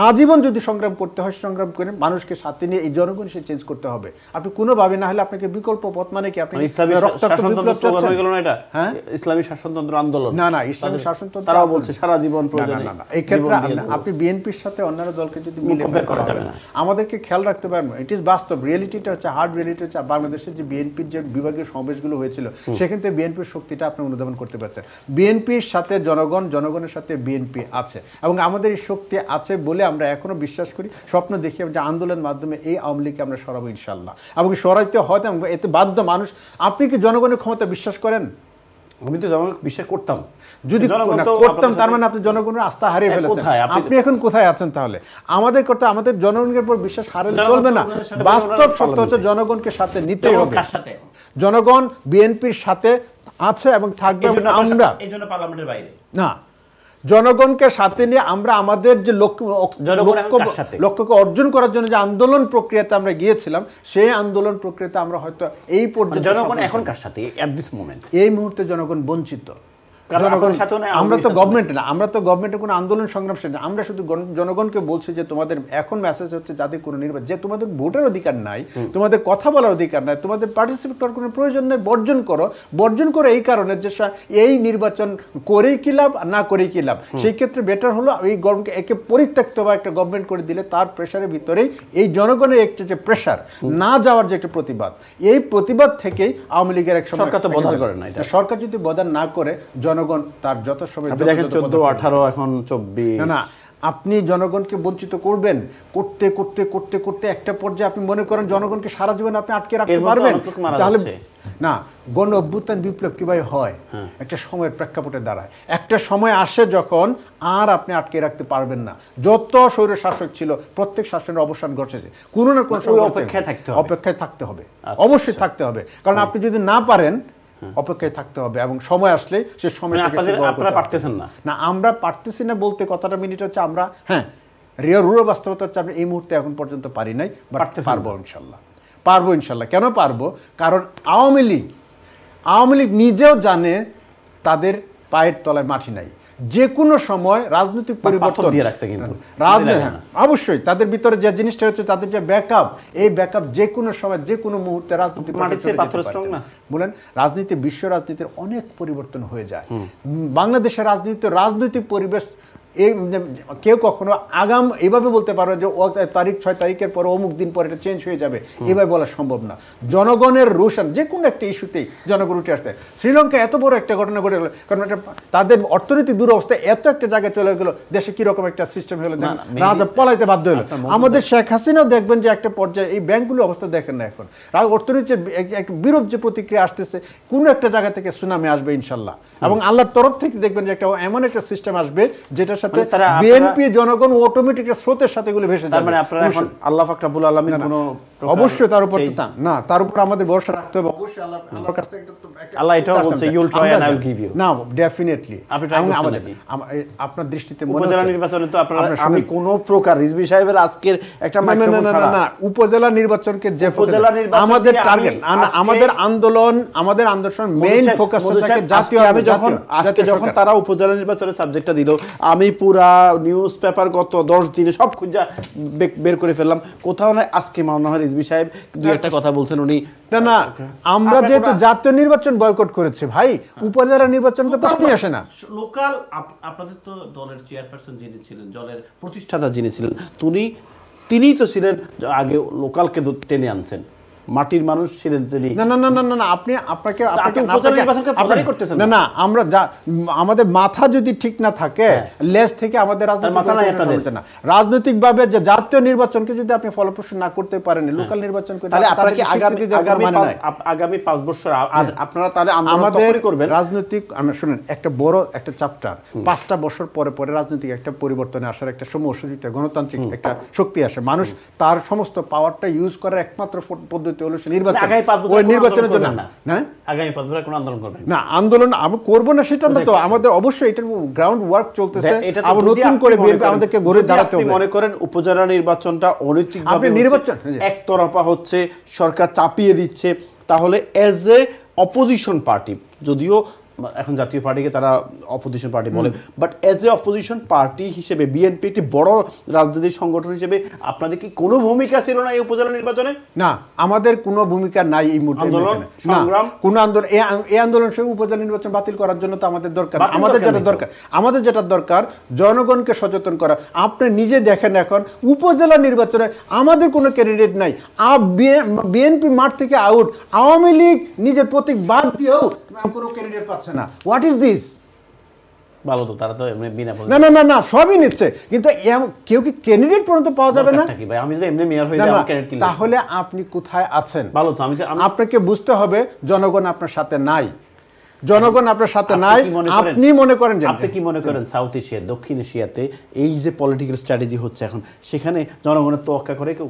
আজীবন যদি সংগ্রাম করতে হয়, সংগ্রাম করে মানুষকে সাথে নিয়ে এই জনগণ সে চেঞ্জ করতে হবে। আপনি কোনোভাবে না হলে আপনাকে বিকল্প পথ মানে কি? আপনি ইসলামী রক্তাক্ত বিপ্লব চাচ্ছেন? হয়ে গেল না এটা? হ্যাঁ, ইসলামী শাসনতন্ত্র আন্দোলন। না না, ইসলামী শাসনতন্ত্র তারাও বলছে সারা জীবন না, প্রয়োজন। না, না, এই ক্ষেত্রে আপনি বিএনপির সাথে অন্যান্য দলকে যদি মিলে করা যাবে না, আমাদেরকে খেয়াল রাখতে পারবেন। ইট ইজ বাস্তব, রিয়েলিটিটা হচ্ছে, হার্ড রিয়েলিটি হচ্ছে বাংলাদেশের যে বিএনপির যে বিভাগীয় সমাবেশগুলো হয়েছিল, সেখান থেকে বিএনপির শক্তিটা আপনি অনুধাবন করতে পারছেন। বিএনপির সাথে জনগণ, জনগণের সাথে বিএনপি আছে এবং আমাদের এই শক্তি আছে বলে আমরা এখনো বিশ্বাস করি, স্বপ্ন দেখি যে আন্দোলনের মাধ্যমে এই আওয়ামী লীগকে আমরা সরাবো ইনশাল্লাহ। এবং সরাইতে হয়তো এতে বাধ্য মানুষ। আপনি কি জনগণের ক্ষমতা বিশ্বাস করেন? আমি তো জনগণ বিশ্বাস করতাম, যদি করতাম তার মানে আপনি জনগণের আস্থা হারিয়ে ফেলেছেন। আপনি এখন কোথায় আছেন তাহলে? আমাদের জনগণের উপর বিশ্বাস হারালে চলবে না। বাস্তব সত্য হচ্ছে জনগণকে সাথে নিতেই হবে। জনগণ বিএনপির সাথে আছে এবং থাকবে। আমরা এই জন্য পার্লামেন্টের বাইরে না, জনগণকে সাথে নিয়ে আমরা আমাদের যে লক্ষ্যকে অর্জন করার জন্য যে আন্দোলন প্রক্রিয়াতে আমরা গিয়েছিলাম, সেই আন্দোলন প্রক্রিয়াতে আমরা হয়তো এই পর্যন্ত জনগণ এখন কার সাথে এট দিস মোমেন্ট? এই মুহূর্তে জনগণ বঞ্চিত। আমরা তো গভর্নমেন্ট না, আমরা তো গভর্নমেন্টের কোনো আন্দোলন সংগ্রাম না, আমরা শুধু জনগণকে বলছি যে তোমাদের এখন মেসেজ হচ্ছে যাদের কোনো নির্বাচন, যে তোমাদের ভোটের অধিকার নাই, তোমাদের কথা বলার অধিকার নাই, তোমাদের পার্টিসিপেট করার কোনো প্রয়োজন নেই, বর্জন করো। বর্জন করে এই কারণে যে এই নির্বাচন করেই কি লাভ, না করেই কি লাভ। সেই ক্ষেত্রে বেটার হলো এই গভর্নমেন্টকে একে পরিত্যক্ত বা একটা গভর্নমেন্ট করে দিলে তার প্রেশারের ভিতরেই এই জনগণের একটা যে প্রেশার না যাওয়ার যে একটা প্রতিবাদ, এই প্রতিবাদ থেকেই আওয়ামী লীগের এক সরকার তো বদল করে না। সরকার যদি বদল না করে, জনগণ তার যত সময় 14, 18 এখন 24। না, আপনি জনগণকে বঞ্চিত করবেন, করতে করতে করতে করতে একটা পর্যায়ে আপনি মনে করেন জনগণকে সারা জীবন আপনি আটকে রাখতে পারবেন, তাহলে না। গণ অভ্যুত্থান বিপ্লব কিভাবে হয়? একটা সময়ের প্রেক্ষাপটে দাঁড়ায়। একটা সময় আসে যখন আর আপনি আটকে রাখতে পারবেন না। যত স্বৈর শাসক ছিল, প্রত্যেক শাসনের অবসান ঘটেছে। কোনো না কোনো সময় অপেক্ষায় থাকতে হবে, অবশ্যই থাকতে হবে। কারণ আপনি যদি না পারেন, অপেক্ষায় থাকতে হবে এবং সময় আসলে সে সময় পারতেছেন না। না, আমরা পারতেছি না বলতে কথাটা মিনিট হচ্ছে আমরা, হ্যাঁ, রুড়ো বাস্তবতা হচ্ছে আমরা এই মুহূর্তে এখন পর্যন্ত পারি নাই, পারবো ইনশাল্লাহ। পারবো ইনশাল্লাহ। কেন পারবো? কারণ আওয়ামী লীগ নিজেও জানে তাদের পায়ের তলায় মাটি নাই। যে কোনো সময় রাজনৈতিক পরিবর্তন দিয়ে রাখছে, কিন্তু অবশ্যই তাদের ভিতরে যে জিনিসটা হচ্ছে, তাদের যে ব্যাকআপ, এই ব্যাকআপ যে কোনো সময়, যে কোনো মুহূর্তে রাজনীতি বলেন, রাজনীতি, বিশ্ব রাজনীতির অনেক পরিবর্তন হয়ে যায়। বাংলাদেশের রাজনৈতিক পরিবেশ কেউ কখনো আগাম এভাবে বলতে পারবে যে 6 তারিখের পর অমুক দিন পরে এটা চেঞ্জ হয়ে যাবে, এভাবে বলা সম্ভব না। জনগণের রোশন যে কোনো একটা ইস্যুতেই জনগণ উঠে আসতে। শ্রীলঙ্কা এত বড় একটা ঘটনা ঘটে গেল, কারণ তাদের অর্থনৈতিক দুরবস্থা এত একটা জায়গায় চলে গেল, দেশে কিরকম একটা সিস্টেম হলো, রাজা পলাইতে বাধ্য হলো। আমাদের শেখ হাসিনাও দেখবেন যে একটা পর্যায়ে এই ব্যাংকগুলোর অবস্থা দেখেন না, এখন অর্থনীতির একটা বিরূপ যে প্রতিক্রিয়া আসতেছে, কোনো একটা জায়গা থেকে সুনামি আসবে ইনশাল্লাহ। এবং আল্লাহর তরফ থেকে দেখবেন যে একটা এমন একটা সিস্টেম আসবে যেটার সাথে বিএনপি জনগণ অটোমেটিক স্রোতের সাথে এগুলো ভেসে যাবে। মানে আপনারা এখন আল্লাহ পাক রব্বুল আলামিন কোনো অবশ্যই তার উপর না, তার উপর আমাদের ভরসা রাখতে হবে। অবশ্যই আল্লাহর কাছ থেকে আল্লাহ এটাও বলছে, you will try and I will give you. না, ডেফিনেটলি। আপনার দৃষ্টিতে উপজেলা নির্বাচনে তো আপনারা, আমি কোন প্রকার রিজভী সাহেবের আজকের একটা মাইক্রোফোন ছাড়া না, উপজেলা নির্বাচনকে যে আমাদের টার্গেট, আমাদের আন্দোলন মেইন ফোকাস থাকে জাতীয়। আমি যখন তারা উপজেলা নির্বাচনের সাবজেক্টটা দিল, আমি পুরা নিউজ পেপার গত 10 দিনে সব খুঁজে বের করে ফেললাম, কোথাও না আজকে মনে হয় রিজভী সাহেব দুই একটা কথা বলছেন উনি। না, আমরা যেহেতু জাতীয় নির্বাচন বয়কট করেছে ভাই, উপজেলা নির্বাচন তো প্রশ্নই আসে না। লোকাল আপনাদের তো দলের চেয়ারপারসন যিনি ছিলেন, দলের প্রতিষ্ঠাতা যিনি ছিলেন, তিনিই তো ছিলেন আগে লোকালকে টেনে আনছেন, মাটির মানুষ ছিলেন তিনি। না, আপনাকে না, আমরা আমাদের মাথা যদি ঠিক না থাকে, লেজ থেকে আমাদের রাজনৈতিক ভাবে যে জাতীয় নির্বাচনকে যদি আপনি ফলপ্রসূ না করতে পারেন, লোকাল নির্বাচন করে, তাহলে আপনারা কি আগামী 5 বছর আপনারা তাহলে আমাদের করবেন রাজনৈতিক, শুনেন, একটা বড় একটা চ্যাপ্টার, 5টা বছর পরে পরে রাজনৈতিক একটা পরিবর্তনে আসার একটা সময় সুযোগ, গণতান্ত্রিক একটা শক্তি আসে। মানুষ তার সমস্ত পাওয়ারটা ইউজ করার একমাত্র পদ্ধতি পদ্ধতি হলো সে নির্বাচন, আগামী 5 বছর ওই কোনো নির্বাচনের আন্দোলন জন্য করবেন না। হ্যাঁ আগামী 5 বছর কোনো আন্দোলন করবেন না। না, আন্দোলন আমি করবো না সেটা না, তো আমাদের অবশ্যই এটার গ্রাউন্ড ওয়ার্ক চলতেছে, এটা তো আবার যদি নতুন আপনি করে মনে বিএনপি করেন- আমাদেরকে ঘুরে যদি দাঁড়াতে আপনি হবে। মনে করেন উপজেলা নির্বাচনটা অনৈতিকভাবে আপনি হচ্ছে, নির্বাচন- একতরফা হচ্ছে, সরকার চাপিয়ে দিচ্ছে, তাহলে এজ এ অপোজিশন পার্টি, যদিও এখন জাতীয় পার্টিকে তারা অপোজিশন পার্টি বলে, but as a opposition party হিসেবে বিএনপি একটি বড় রাজনৈতিক সংগঠন হিসেবে আপনাদের কি কোনো ভূমিকা ছিল না এই উপজেলা নির্বাচনে? না, আমাদের কোনো ভূমিকা নাই এই মুহূর্তে। আন্দোলন, না, সংগ্রাম? কোনো আন্দোলন, এই আন্দোলন সহ উপজেলা নির্বাচন বাতিল করার জন্য তো আমাদের দরকার, বাতিল আমাদের দরকার যেটা নেই তো। দরকার, আমাদের যেটা দরকার জনগণকে সচেতন করা। আপনি নিজে দেখেন এখন উপজেলা নির্বাচনে আমাদের কোনো ক্যান্ডিডেট নাই, বিএনপি মাঠ থেকে আউট, আওয়ামী লীগ নিজের প্রতীক বাদ দিয়েও কোনো ক্যান্ডিডেট পাচ্ছে না। What is this? ভালো তো, তারা তো এমনি বিনা পয়সায়- না না না না, সবই নিচ্ছে, কিন্তু কেউ কি ক্যান্ডিডেট পর্যন্ত পাওয়া যাবে না? দরকারটা কি ভাই? আমি যদি এমনি মেয়র হয়ে না, যাই, না, আমার ক্যারেক্ট কি লাগবে? তাহলে আপনি কোথায় আছেন? ভালো তো, আমি আপনাকে বুঝতে হবে জনগণ আপনার সাথে নাই, জনগণ আপনার সাথে আপনি নাই। কি মনে করেন- আপনি মনে করেন যে আপনি কি মনে করেন সাউথ এশিয়া, দক্ষিণ এশিয়াতে এই যে পলিটিক্যাল স্ট্র্যাটেজি হচ্ছে এখন, সেখানে জনগণের তোয়াক্কা করে কেউ?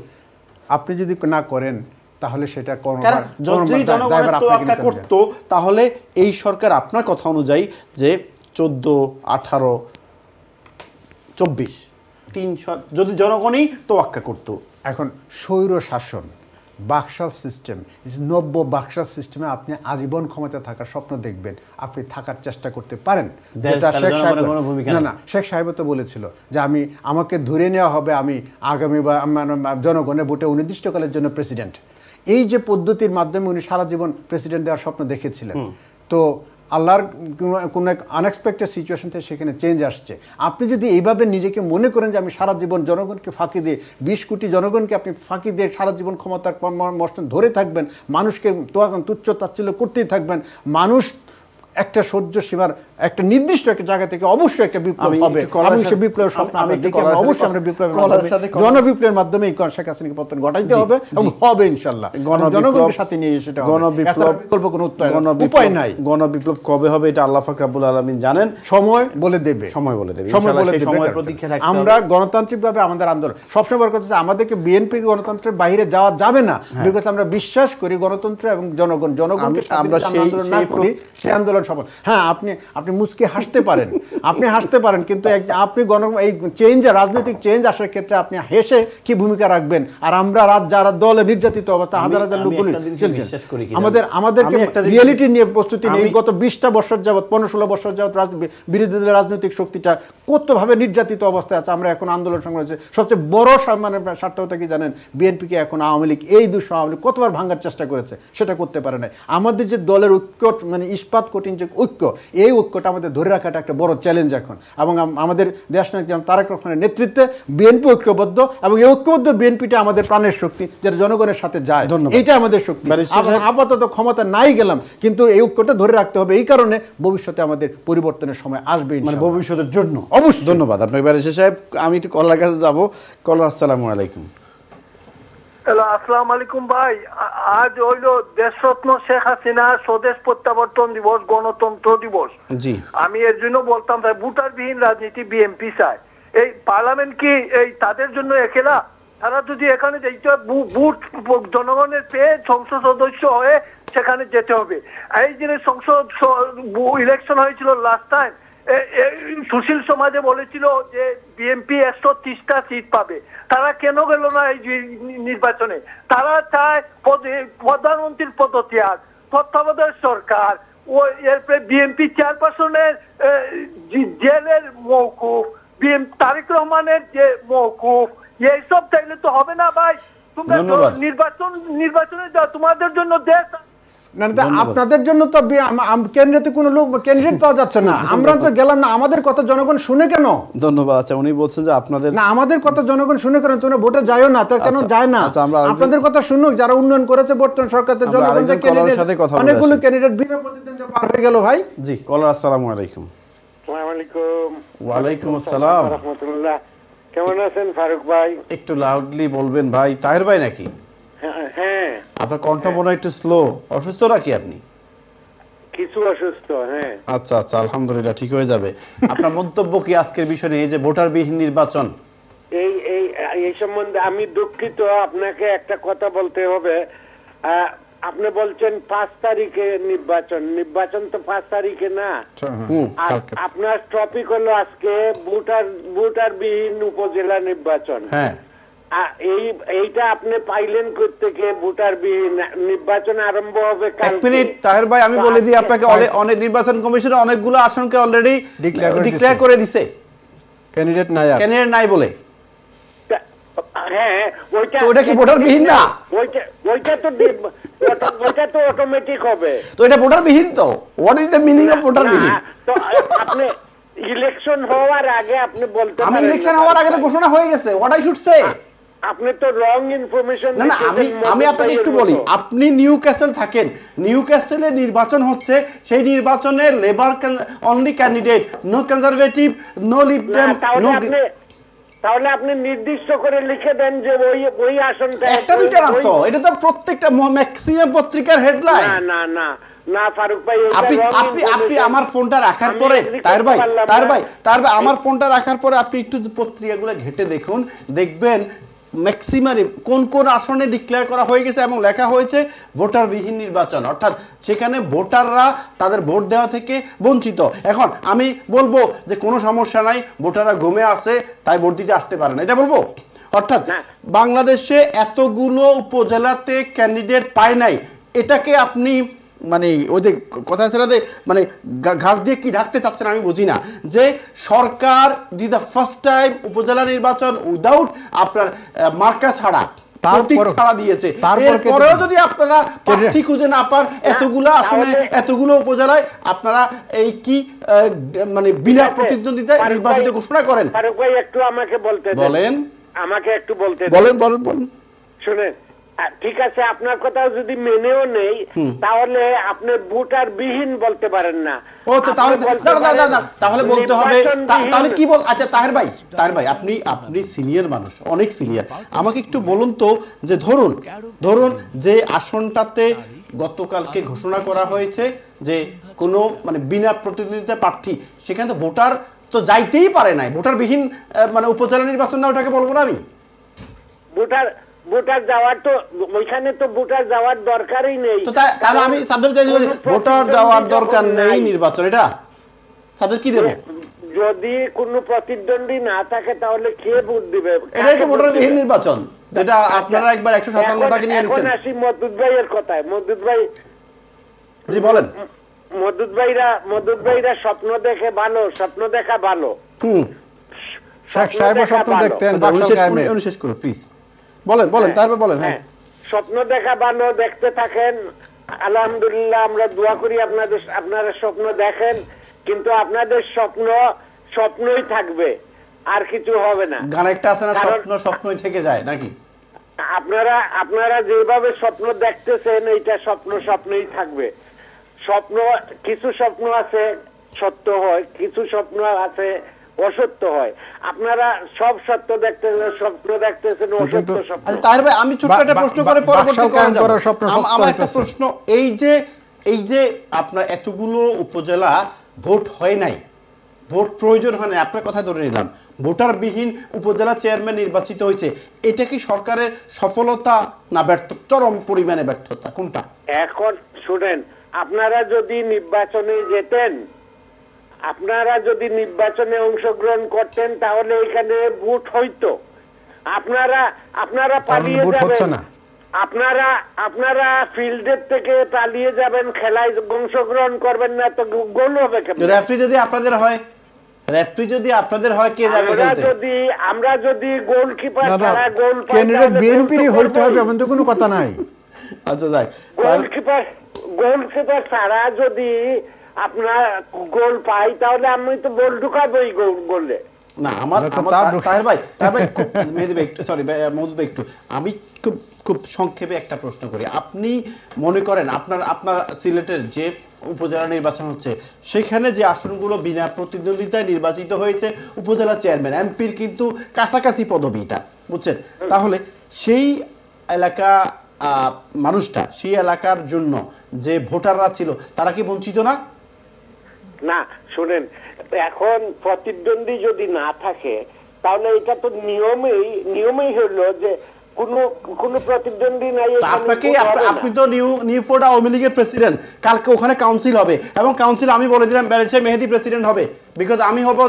আপনি যদি না করেন তাহলে সেটা কারণ যদি জনগণের তোয়াক্কা করতো, তাহলে এই সরকার আপনার কথা অনুযায়ী যে 14, 18, 24 যদি জনগণই তোয়াক্কা করতো। এখন স্বৈর শাসন, বাকশাল সিস্টেম, নব্য বাকশাল সিস্টেমে আপনি আজীবন ক্ষমতা থাকার স্বপ্ন দেখবেন, আপনি থাকার চেষ্টা করতে পারেন, যেটা তাহলে শেখ সাহেব, জনগণের কোনো ভূমিকা না নেই। না, শেখ সাহেব তো বলেছিল যে আমাকে ধরে নেওয়া হবে, আমি আগামী বা জনগণের ভোটে অনির্দিষ্টকালের জন্য প্রেসিডেন্ট। এই যে পদ্ধতির মাধ্যমে উনি সারা জীবন প্রেসিডেন্ট দেওয়ার স্বপ্ন দেখেছিলেন, তো আল্লাহর কোনো এক আনএক্সপেক্টেড সিচুয়েশন থেকে সেখানে চেঞ্জ আসছে। আপনি যদি এইভাবে নিজেকে মনে করেন যে আমি সারা জীবন জনগণকে ফাঁকি দিয়ে, 20 কোটি জনগণকে আপনি ফাঁকি দিয়ে সারা জীবন ক্ষমতার মসনদ ধরে থাকবেন, মানুষকে তুচ্ছ তাচ্ছিল্য করতেই থাকবেন, মানুষ একটা সহ্য সীমার একটা নির্দিষ্ট একটা জায়গা থেকে অবশ্যই একটা বিপ্লব হবে, এবং সেই বিপ্লবের স্বপ্ন আমরা দেখি, অবশ্যই আমরা বিপ্লবের জনবিপ্লবের মাধ্যমে শেখ হাসিনাকে পতন ঘটাইতে হবে, এবং হবে ইনশাল্লাহ, জনগণের সাথে নিয়ে সেটা বিকল্প কোনো উপায় নাই। গণবিপ্লব কবে হবে এটা আল্লাহ পাক রব্বুল আলামিন জানেন, সময় বলে দেবে, সময় বলে দেবে। সময় বলে দেবে। সময়ের প্রতীক্ষা থাকতে হবে। আমরা গণতান্ত্রিকভাবে আমাদের আন্দোলন সবসময় বড় কথা হচ্ছে আমাদেরকে বিএনপি গণতন্ত্রের বাইরে যাওয়া যাবে না, বিকজ আমরা বিশ্বাস করি গণতন্ত্র এবং জনগণকে আমরা আন্দোলন না করি সেই আন্দোলন সফল। হ্যাঁ, আপনি মুচকে হাসতে পারেন, আপনি হাসতে পারেন, কিন্তু আপনি এই চেঞ্জ, রাজনৈতিক চেঞ্জ আসার ক্ষেত্রে আপনি হেসে কি ভূমিকা রাখবেন? আর আমরা যারা দলে নির্যাতিত অবস্থা, হাজার হাজার লোকগুলি আমাদেরকে রিয়েলিটি নিয়ে প্রস্তুতি নেই। গত 20টা বছর যাবৎ, 15-16 বছর যাবৎ বিরোধী দলের রাজনৈতিক শক্তিটা কতভাবে নির্যাতিত অবস্থায় আছে। আমরা এখন আন্দোলন সংগ্রাম, সবচেয়ে বড় মানে স্বার্থকতা কি জানেন? বিএনপিকে এখন আওয়ামী লীগ, এই দুঃ আওয়ামী লীগ কতবার ভাঙার চেষ্টা করেছে, সেটা করতে পারে নাই। আমাদের যে দলের ঐক্য, মানে ইস্পাত কঠিন যে ঐক্য, এই ঐক্যটা আমাদের ধরে রাখাটা একটা বড় চ্যালেঞ্জ এখন। এবং আমাদের দেশনায়ক যেমন তারেক রহমানের নেতৃত্বে বিএনপি ঐক্যবদ্ধ, এবং এই ঐক্যবদ্ধ বিএনপিটা আমাদের প্রাণের শক্তি, যেটা জনগণের সাথে যায়, এটা আমাদের শক্তি। আপাতত ক্ষমতা নাই গেলাম, কিন্তু এই ঐক্যটা ধরে রাখতে হবে। এই কারণে ভবিষ্যতে আমাদের পরিবর্তনের সময় আসবে, মানে ভবিষ্যতের জন্য। অবশ্যই। ধন্যবাদ আপনাকে ব্যারিস্টার সাহেব। আমি একটু কলার কাছে যাবো। কলার, আসসালামু আলাইকুম। হ্যালো, আসসালামু আলাইকুম ভাই। আজ হইল দেশরত্ন শেখ হাসিনা স্বদেশ প্রত্যাবর্তন দিবস, গণতন্ত্র দিবস। জি, আমি এর জন্য বলতাম ভাই, ভোটারবিহীন রাজনীতি বিএনপি চায়। এই পার্লামেন্ট কি এই তাদের জন্য একেলা? তারা যদি এখানে বুট জনগণের পেয়ে সংসদ সদস্য হয়ে সেখানে যেতে হবে। এই যে সংসদ ইলেকশন হয়েছিল লাস্ট টাইম, সুশীল সমাজে বলেছিল যে বিএনপি 130টা সিট পাবে। তারা কেন গেল না এই নির্বাচনে? তারা চায় প্রধানমন্ত্রীর পদত্যাগ, তত্ত্বাবধায়ক সরকার, ও এরপরে বিএনপি চেয়ারপারসনের জেলের মওকুফ, তারেক রহমানের যে মওকুফ, এইসব চাইলে তো হবে না ভাই। তোমরা নির্বাচনে যাও, তোমাদের জন্য দেশ আপনাদের জন্য তো কেন্দ্রে কোনো লোক ক্যান্ডিডেট পাওয়া যাচ্ছে না। আমরা তো গেলাম না, আমাদের কথা জনগণ শুনে কেন? ধন্যবাদ। আচ্ছা, উনি বলছেন যে আপনাদের না, আমাদের কথা জনগণ শুনে কেন? তোমরা ভোটে যাও না, তার কেন যায় না? আপনাদের কথা শুনুক যারা উন্নয়ন করেছে বর্তমান সরকারের জনগণ। অনেকগুলো ক্যান্ডিডেট বিনা প্রতিদ্বন্দ্বিতা পার হয়ে গেল ভাই। জি, কলার, আসসালামু আলাইকুম। ওয়ালাইকুম আসসালাম। কেমন আছেন ফারুক ভাই? একটু লাউডলি বলবেন ভাই। তাহের ভাই নাকি? হ্যাঁ। আপনার কণ্ঠ মনে হয় একটু স্লো। অসুস্থ নাকি আপনি? কিছু অসুস্থ। হ্যাঁ। আচ্ছা আচ্ছা, আলহামদুলিল্লাহ ঠিক হয়ে যাবে। আপনার মন্তব্য কি আজকের বিষয়ে, এই যে ভোটারবিহীন নির্বাচন? এই সম্বন্ধে আমি দুঃখিত, আপনাকে একটা কথা বলতে হবে। আপনি বলছেন 5 তারিখে নির্বাচন, নির্বাচন তো 5 তারিখে না। আর আপনার টপিক হলো আজকে ভোটারবিহীন উপজেলা নির্বাচন। হ্যাঁ, এইটা আপনি পাইলেন কোত্থেকে? ভোটারবিহীন নির্বাচন আরম্ভ হবে এক কালকে। মিনিট তাহের ভাই, আমি বলে দিই আপনাকে, অনেক নির্বাচন কমিশনে অনেকগুলো আসনকে অলরেডি ডিক্লেয়ার করে দিছে, ক্যান্ডিডেট ক্যান্ডিডেট নাই বলে। হ্যাঁ, ওইটা কি ভোটারবিহীন না? ওইটা তো অটোমেটিক হবে। তো এটা ভোটারবিহীন। তো what is the meaning of ভোটারবিহীন? তো আপনি ইলেকশন হওয়ার আগে আপনি বলতে আমি পারেন ইলেকশন না। হওয়ার আগে তো ঘোষণা হয়ে গেছে, হোয়াট আই শুড সে। আপনি তো রং ইনফরমেশন। না না, আমি আপনাকে একটু বলি, আপনি নিউ ক্যাসেল থাকেন, নিউ ক্যাসেলে নির্বাচন হচ্ছে, সেই নির্বাচনে Labour only candidate, no Conservative, no Liberal, no. তাহলে আপনি নির্দিষ্ট করে লিখে দেন যে ওই আসনটা একটা দুইটা না তো, এটা তো প্রত্যেকটা ম্যাক্সিমাম পত্রিকার হেডলাইন। না না না না ফারুক ভাই, আপনি আমার ফোনটা রাখার পরে, তার ভাই আমার ফোনটা রাখার পরে আপনি একটু পত্রিকাগুলো ঘেটে দেখুন, দেখবেন ম্যাক্সিমাম কোন কোন আসনে ডিক্লেয়ার করা হয়ে গেছে এবং লেখা হয়েছে ভোটারবিহীন নির্বাচন, অর্থাৎ সেখানে ভোটাররা তাদের ভোট দেওয়া থেকে বঞ্চিত। এখন আমি বলবো যে কোনো সমস্যা নাই, ভোটাররা ঘুমে আছে তাই ভোট দিতে আসতে পারে না, এটা বলবো? অর্থাৎ বাংলাদেশে এতগুলো উপজেলাতে ক্যান্ডিডেট পায় নাই, এটাকে আপনি মানে ওই যে কথা ছেড়ে মানে ঘাস দিয়ে কি ঢাকতে চাচ্ছেন আমি বুঝি না। যে সরকার দি দ্য ফার্স্ট টাইম উপজেলা নির্বাচন উইদাউট আপনার মার্কা ছাড়া, প্রতীক ছাড়া দিয়েছে, এরপরেও যদি আপনারা প্রার্থী খুঁজে না পান এতগুলো আসনে এতগুলো উপজেলায়, আপনারা এই কি মানে বিনা প্রতিদ্বন্দ্বিতায় নির্বাচিত ঘোষণা করেন? ফারুক ভাই একটু আমাকে বলতে দেন। বলেন, আমাকে একটু বলতে দেন। বলেন। শুনেন, ঠিক আছে, আপনার কথা যদি মেনেও নেই তাহলে আপনি ভোটারবিহীন বলতে পারেন না। ও তো তাহলে বলতে হবে, তাহলে কি বল? আচ্ছা তাহের ভাই আপনি সিনিয়র মানুষ, অনেক সিনিয়র, আমাকে একটু বলুন তো যে ধরুন যে আসনটাতে গতকালকে ঘোষণা করা হয়েছে যে কোনো মানে বিনা প্রতিদ্বন্দ্বিতা প্রার্থী, সেখানে তো ভোটার তো যাইতেই পারে নাই, ভোটারবিহীন মানে উপজেলা নির্বাচন না, ওটাকে বলবো না আমি? ভোটার যাওয়ার তো ওইখানে তো ভোটার যাওয়ার দরকারই নেই। তো তাহলে আমি সাবজেক্ট চাই, ভোটার যাওয়ার দরকার নেই নির্বাচন, এটা সাবজেক্ট কি দেব? যদি কোনো প্রতিদ্বন্দ্বী না থাকে তাহলে কে ভোট দিবে? এটাই তো ভোটারবিহীন নির্বাচন, যেটা আপনারা একবার 157টাকে নিয়ে নিয়েছেন। এখন আসি মদুদ ভাইয়ের কথায়। মদুদ ভাই, জি বলেন। মদুদ ভাইরা স্বপ্ন দেখা ভালো। স্বপ্ন দেখতেন, শেষ করুন প্লিজ, বলেন তারপর বলেন। হ্যাঁ, স্বপ্ন দেখা ভালো, দেখতে থাকেন, আলহামদুলিল্লাহ, আমরা দোয়া করি আপনারা স্বপ্ন দেখেন, কিন্তু আপনাদের স্বপ্নই থাকবে, আর কিছু হবে না। গান একটা আছে না, স্বপ্নই থেকে যায় নাকি? আপনারা যেভাবে স্বপ্ন দেখতেছেন এইটা স্বপ্নই থাকবে। কিছু স্বপ্ন আছে সত্য হয়, কিছু স্বপ্ন আছে অসত্য হয়। আপনারা সব সত্য স্বপ্ন দেখতেছেন, অসত্য স্বপ্ন। আচ্ছা তাহের ভাই, আমি ছোট্ট একটা প্রশ্ন করে পরবর্তী আমার একটা প্রশ্ন, এই যে আপনার এতগুলো উপজেলা ভোট হয় নাই, ভোট প্রয়োজন হয় নাই, আপনার কথা ধরে নিলাম, ভোটারবিহীন উপজেলা চেয়ারম্যান নির্বাচিত হয়েছে, এটা কি সরকারের সফলতা না ব্যর্থ, চরম পরিমাণে ব্যর্থতা, কোনটা? এখন শুনেন, আপনারা যদি নির্বাচনে অংশগ্রহণ করতেন তাহলে এখানে ভোট হইতো। আপনারা পালিয়ে যাবেন, আপনারা ফিল্ডের থেকে পালিয়ে যাবেন, খেলায় অংশগ্রহণ করবেন না, তো গোল হবে কেমন? রেফারি যদি আপনাদের হয় কে যাবে খেলতে? আমরা যদি গোলকিপার ছাড়া গোল পাই, ক্যান্ডিডেট বিএনপিরই হইতে হবে এমন তো কোনো কথা নাই। আচ্ছা যাই, গোলকিপার ছাড়া যদি আপনার গোল পাই তাহলে আমি তো গোল ঢুকাবোই গোলে। না আমি খুব সংক্ষেপে একটা প্রশ্ন করি। আপনি মনে করেন আপনার সিলেটের যে উপজেলা নির্বাচন হচ্ছে সেখানে যে আসনগুলো বিনা প্রতিদ্বন্দ্বিতায় নির্বাচিত হয়েছে উপজেলা চেয়ারম্যান, এমপির কিন্তু কাছাকাছি পদবিটা, বুঝছেন? তাহলে সেই এলাকা মানুষটা, সেই এলাকার জন্য যে ভোটাররা ছিল তারা কি বঞ্চিত না? না শুনেন, এখন প্রতিদ্বন্দ্বী যদি না থাকে তাহলে এটা তো নিয়মেই হলো যে কোনো প্রতিদ্বন্দ্বী নাই তা আপনি তো নিউফোর্ড আওয়ামী লীগের প্রেসিডেন্ট, কালকে ওখানে কাউন্সিল হবে এবং কাউন্সিল আমি বলে দিলাম ব্যারিস্টার মেহেদী প্রেসিডেন্ট হবে, বিকজ আমি হব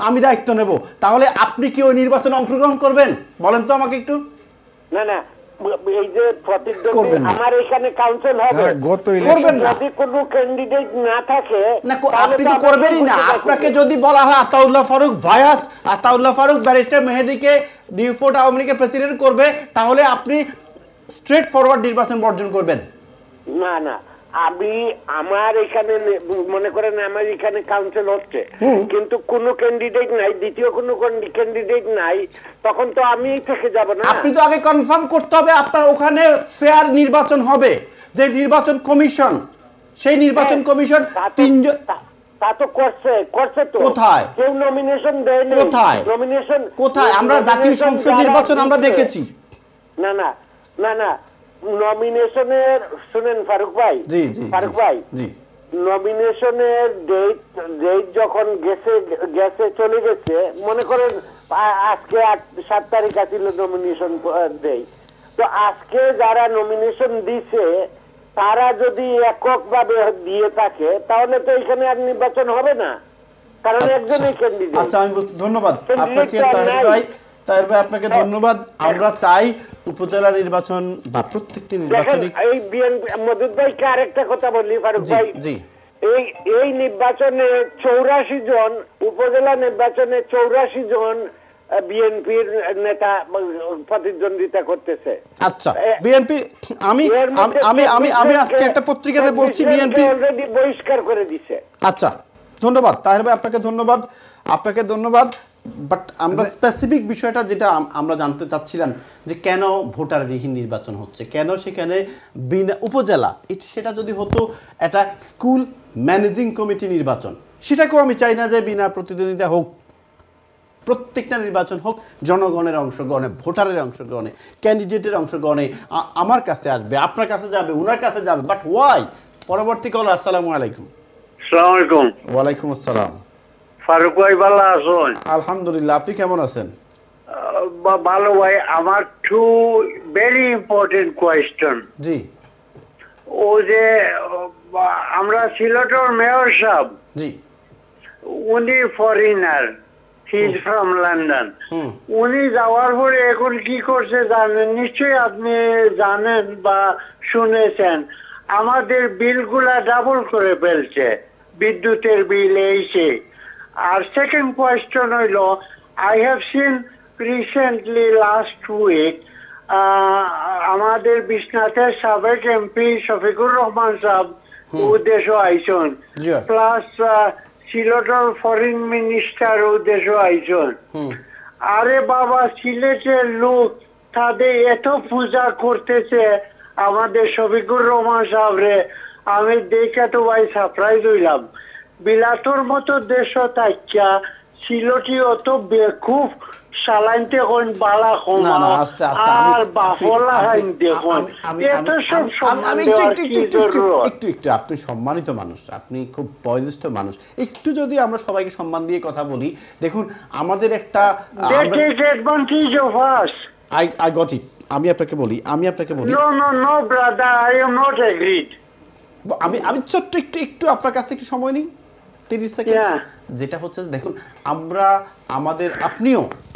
আমি দায়িত্ব নেব। তাহলে আপনি কি ওই নির্বাচনে অংশগ্রহণ করবেন বলেন তো আমাকে একটু? না এই যে প্রতিদ্বন্দ্বী আমার এখানে কাউন্সিল হবে, করবেন না, যদি কোনো ক্যান্ডিডেট না থাকে না আপনি তো করবেনই না। আপনাকে যদি বলা হয় আতাউল্লাহ ফারুক ভায়াস, আতাউল্লাহ ফারুক ব্যারিস্টার মেহেদীকে নিউফোর্ড আওয়ামী লীগের প্রেসিডেন্ট করবে, তাহলে আপনি স্ট্রেট ফরওয়ার্ড নির্বাচন বর্জন করবেন? না আমার এখানে মনে করেন আমার এখানে কাউন্সিল হচ্ছে, কিন্তু কোনো ক্যান্ডিডেট নাই, দ্বিতীয় কোনো ক্যান্ডিডেট নাই, তখন তো আমি থেকে যাব না। আপনি তো আগে কনফার্ম করতে হবে আপনার ওখানে ফেয়ার নির্বাচন হবে, যে নির্বাচন কমিশন, সেই নির্বাচন কমিশন তিনজন তা তো করছে তো। কোথায়? কেউ নমিনেশন দেয় না। কোথায়? নমিনেশন কোথায়? আমরা জাতীয় সংসদ নির্বাচন আমরা দেখেছি। না নমিনেশনের শুনেন ফারুক ভাই, জি নমিনেশনের ডেট যখন গেছে চলে গেছে, মনে করেন আজকে 7 তারিখ আছিল নমিনেশন দেই, তো আজকে যারা নমিনেশন দিছে তারা যদি এককভাবে দিয়ে থাকে তাহলে তো এখানে আর নির্বাচন হবে না, কারণ একজনই ক্যান্ডিডেট। আচ্ছা আমি ধন্যবাদ আপনাকে তাহের ভাই, আপনাকে ধন্যবাদ। আমরা চাই উপজেলা নির্বাচন বা প্রত্যেকটি নির্বাচনী এই বিএনপি মদুদ ভাইকে আরেকটা কথা বলি ফারুক ভাই, জি এই নির্বাচনে 84 জন, উপজেলা নির্বাচনে 84 জন বিএনপির নেতা প্রতিদ্বন্দ্বিতা করতেছে। আচ্ছা বিএনপি আমি আজকে একটা পত্রিকাতে বলছি বিএনপি অলরেডি বহিষ্কার করে দিয়েছে। আচ্ছা ধন্যবাদ তাহের ভাই, আপনাকে ধন্যবাদ। বাট আমরা স্পেসিফিক বিষয়টা যেটা আমরা জানতে চাচ্ছিলাম যে কেন ভোটারবিহীন নির্বাচন হচ্ছে, কেন সেখানে বিনা উপজেলা, সেটা যদি হতো একটা স্কুল ম্যানেজিং কমিটি নির্বাচন, সেটাকেও আমি চাই না যে বিনা প্রতিদ্বন্দ্বিতা হোক, প্রত্যেকটা নির্বাচন হোক জনগণের অংশগ্রহণে, ভোটারের অংশগ্রহণে, ক্যান্ডিডেটের অংশগ্রহণে। আমার কাছে আসবে, আপনার কাছে যাবে, ওনার কাছে যাবে, বাট ওয়াই? পরবর্তী কল। আসসালামু আলাইকুম। আসসালামু আলাইকুম। ওয়ালাইকুম আসসালাম। ফারুক ভাই ভালো আছেন? আলহামদুলিল্লাহ, আপনি কেমন আছেন? ভালো ভাই। আমার টু ভেরি ইম্পর্টেন্ট কোয়েশ্চন। জি। ও যে আমরা সিলেটের মেয়র সাহেব, জি, উনি foreigner, he is from London. উনি যাওয়ার পরে এখন কি করছে জানেন? নিশ্চয়ই আপনি জানেন বা শুনেছেন, আমাদের বিলগুলা ডাবল করে ফেলছে, বিদ্যুতের বিল এইসে। আর সেকেন্ড কোয়েশ্চন হইল, I have seen recently last week আমাদের বিশ্বনাথের সাবেক এমপি শফিকুর রহমান সাহেব উদ্দেশ্য আইসন, প্লাস সিলেটের ফরেন মিনিস্টার উদ্দেশ্য আইসন। আরে বাবা, সিলেটের লোক তাদের এত পূজা করতেছে আমাদের শফিকুর রহমান সাহেবরে, আমি দেখে তো ভাই সারপ্রাইজ হইলাম। বিলাতর মতো দেশ থাকিয়া সিলটি অত বেকুফ সালাইনতে কোন বালা কমা আর বাফলা হাইন দেখুন, এত সব একটু আপনি সম্মানিত মানুষ, আপনি খুব বয়োজ্যেষ্ঠ মানুষ, একটু যদি আমরা সবাইকে সম্মান দিয়ে কথা বলি। দেখুন আমাদের একটা I got it. আমি আপনাকে বলি No brother, I am not agreed. আমি ছোট্ট একটু আপনার কাছে একটু সময় নিই 30 সেকেন্ড। যেটা হচ্ছে দেখুন, আমরা আমাদের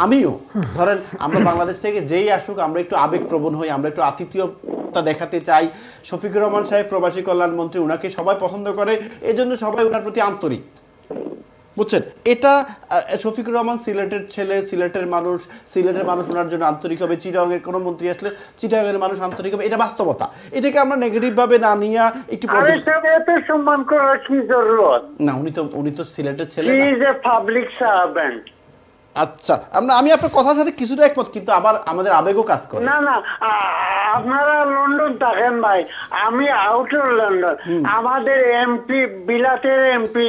আমিও ধরেন আমরা বাংলাদেশ থেকে যেই আসুক আমরা একটু আবেগপ্রবণ হই, আমরা একটু আতিথেয়তা দেখাতে চাই। শফিকুর রহমান সাহেব প্রবাসী কল্যাণ মন্ত্রী, ওনাকে সবাই পছন্দ করে, এজন্য সবাই ওনার প্রতি আন্তরিক, বুঝছেন? এটা শফিকুর রহমান সিলেটের ছেলে, সিলেটের মানুষ ওনার জন্য আন্তরিক হবে। চিটাগাংয়ের কোনো মন্ত্রী আসলে চিটাগাংয়ের মানুষ আন্তরিক হবে, এটা বাস্তবতা। এটাকে আমরা নেগেটিভ ভাবে না নিয়ে একটু সম্মান করার কি জরুরত? না, উনি তো সিলেটের ছেলে, he is a public servant. আচ্ছা, আমি আপনার কথার সাথে কিছুটা একমত, কিন্তু আবার আমাদের আবেগও কাজ করে। না আপনারা লন্ডন থাকেন ভাই, আমি আউটার লন্ডন। আমাদের এমপি, বিলাতের এমপি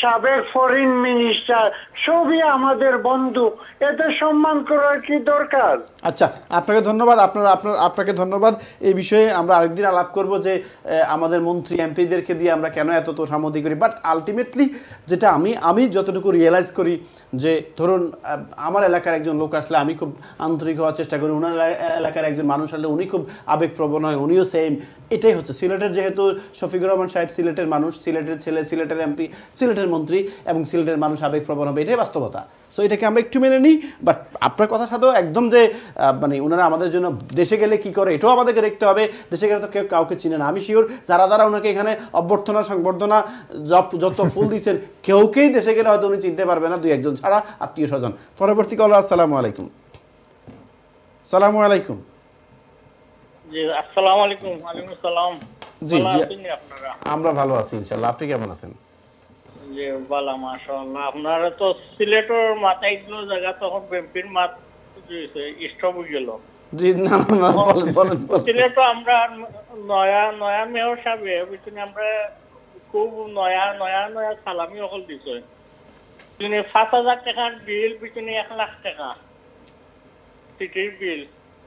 সাবেক ফরেন মিনিস্টার, সবই আমাদের বন্ধু, এতে সম্মান করার কি দরকার? আচ্ছা, আপনাকে ধন্যবাদ। আপনাকে ধন্যবাদ। এই বিষয়ে আমরা আরেকদিন আলাপ করব যে আমাদের মন্ত্রী এমপিদেরকে দিয়ে আমরা কেন এত তোষামোদি করি। বাট আলটিমেটলি যেটা আমি যতটুকু রিয়েলাইজ করি যে ধরুন আমার এলাকার একজন লোক আসলে আমি খুব আন্তরিক হওয়ার চেষ্টা করি, ওনার এলাকার একজন মানুষ আসলে উনি খুব আবেগপ্রবণ হয়, উনিও সেম। এটাই হচ্ছে সিলেটের, যেহেতু শফিকুর রহমান সাহেব সিলেটের মানুষ, সিলেটের ছেলে, সিলেটের এমপি, সিলেটের মন্ত্রী, এবং সিলেটের মানুষ আবেগপ্রবণ হবে, এটাই বাস্তবতা। সো এটাকে আমরা একটু মেনে নিই। বাট আপনার কথা সাথেও একদম যে মানে ওনারা আমাদের জন্য দেশে গেলে কি করে এটাও আমাদেরকে দেখতে হবে। দেশে গেলে তো কেউ কাউকে চিনে না। আমি শিওর যারা ওনাকে এখানে অভ্যর্থনা সংবর্ধনা যত ফুল দিচ্ছেন কেউকেই দেশে গেলে হয়তো উনি চিনতে পারবে না, 2-1 ছাড়া আত্মীয় স্বজন। পরবর্তী কল। আসসালামু আলাইকুম। সালামু আলাইকুম। জি আসসালামু আলাইকুম। ওয়ালাইকুম আসসালাম। জি ভালো জি, আছেন আপনারা? আমরা ভালো আছি ইনশাআল্লাহ। আপনি কেমন আছেন? জি ভালো মাশাআল্লাহ। আপনারা তো সিলেটের মাথায় গুলো জায়গা তখন বিএনপির মাঠ স্টপ হয়ে গেল। জি না বলেন। সিলেটে আমরা নয়া মেয়র সাহেব বিচুনি আমরা খুব নয়া সালামি অকল দিছে। তিনি 5,000 টাকার বিল বিচুনি 1 লাখ টাকা সিটির বিল,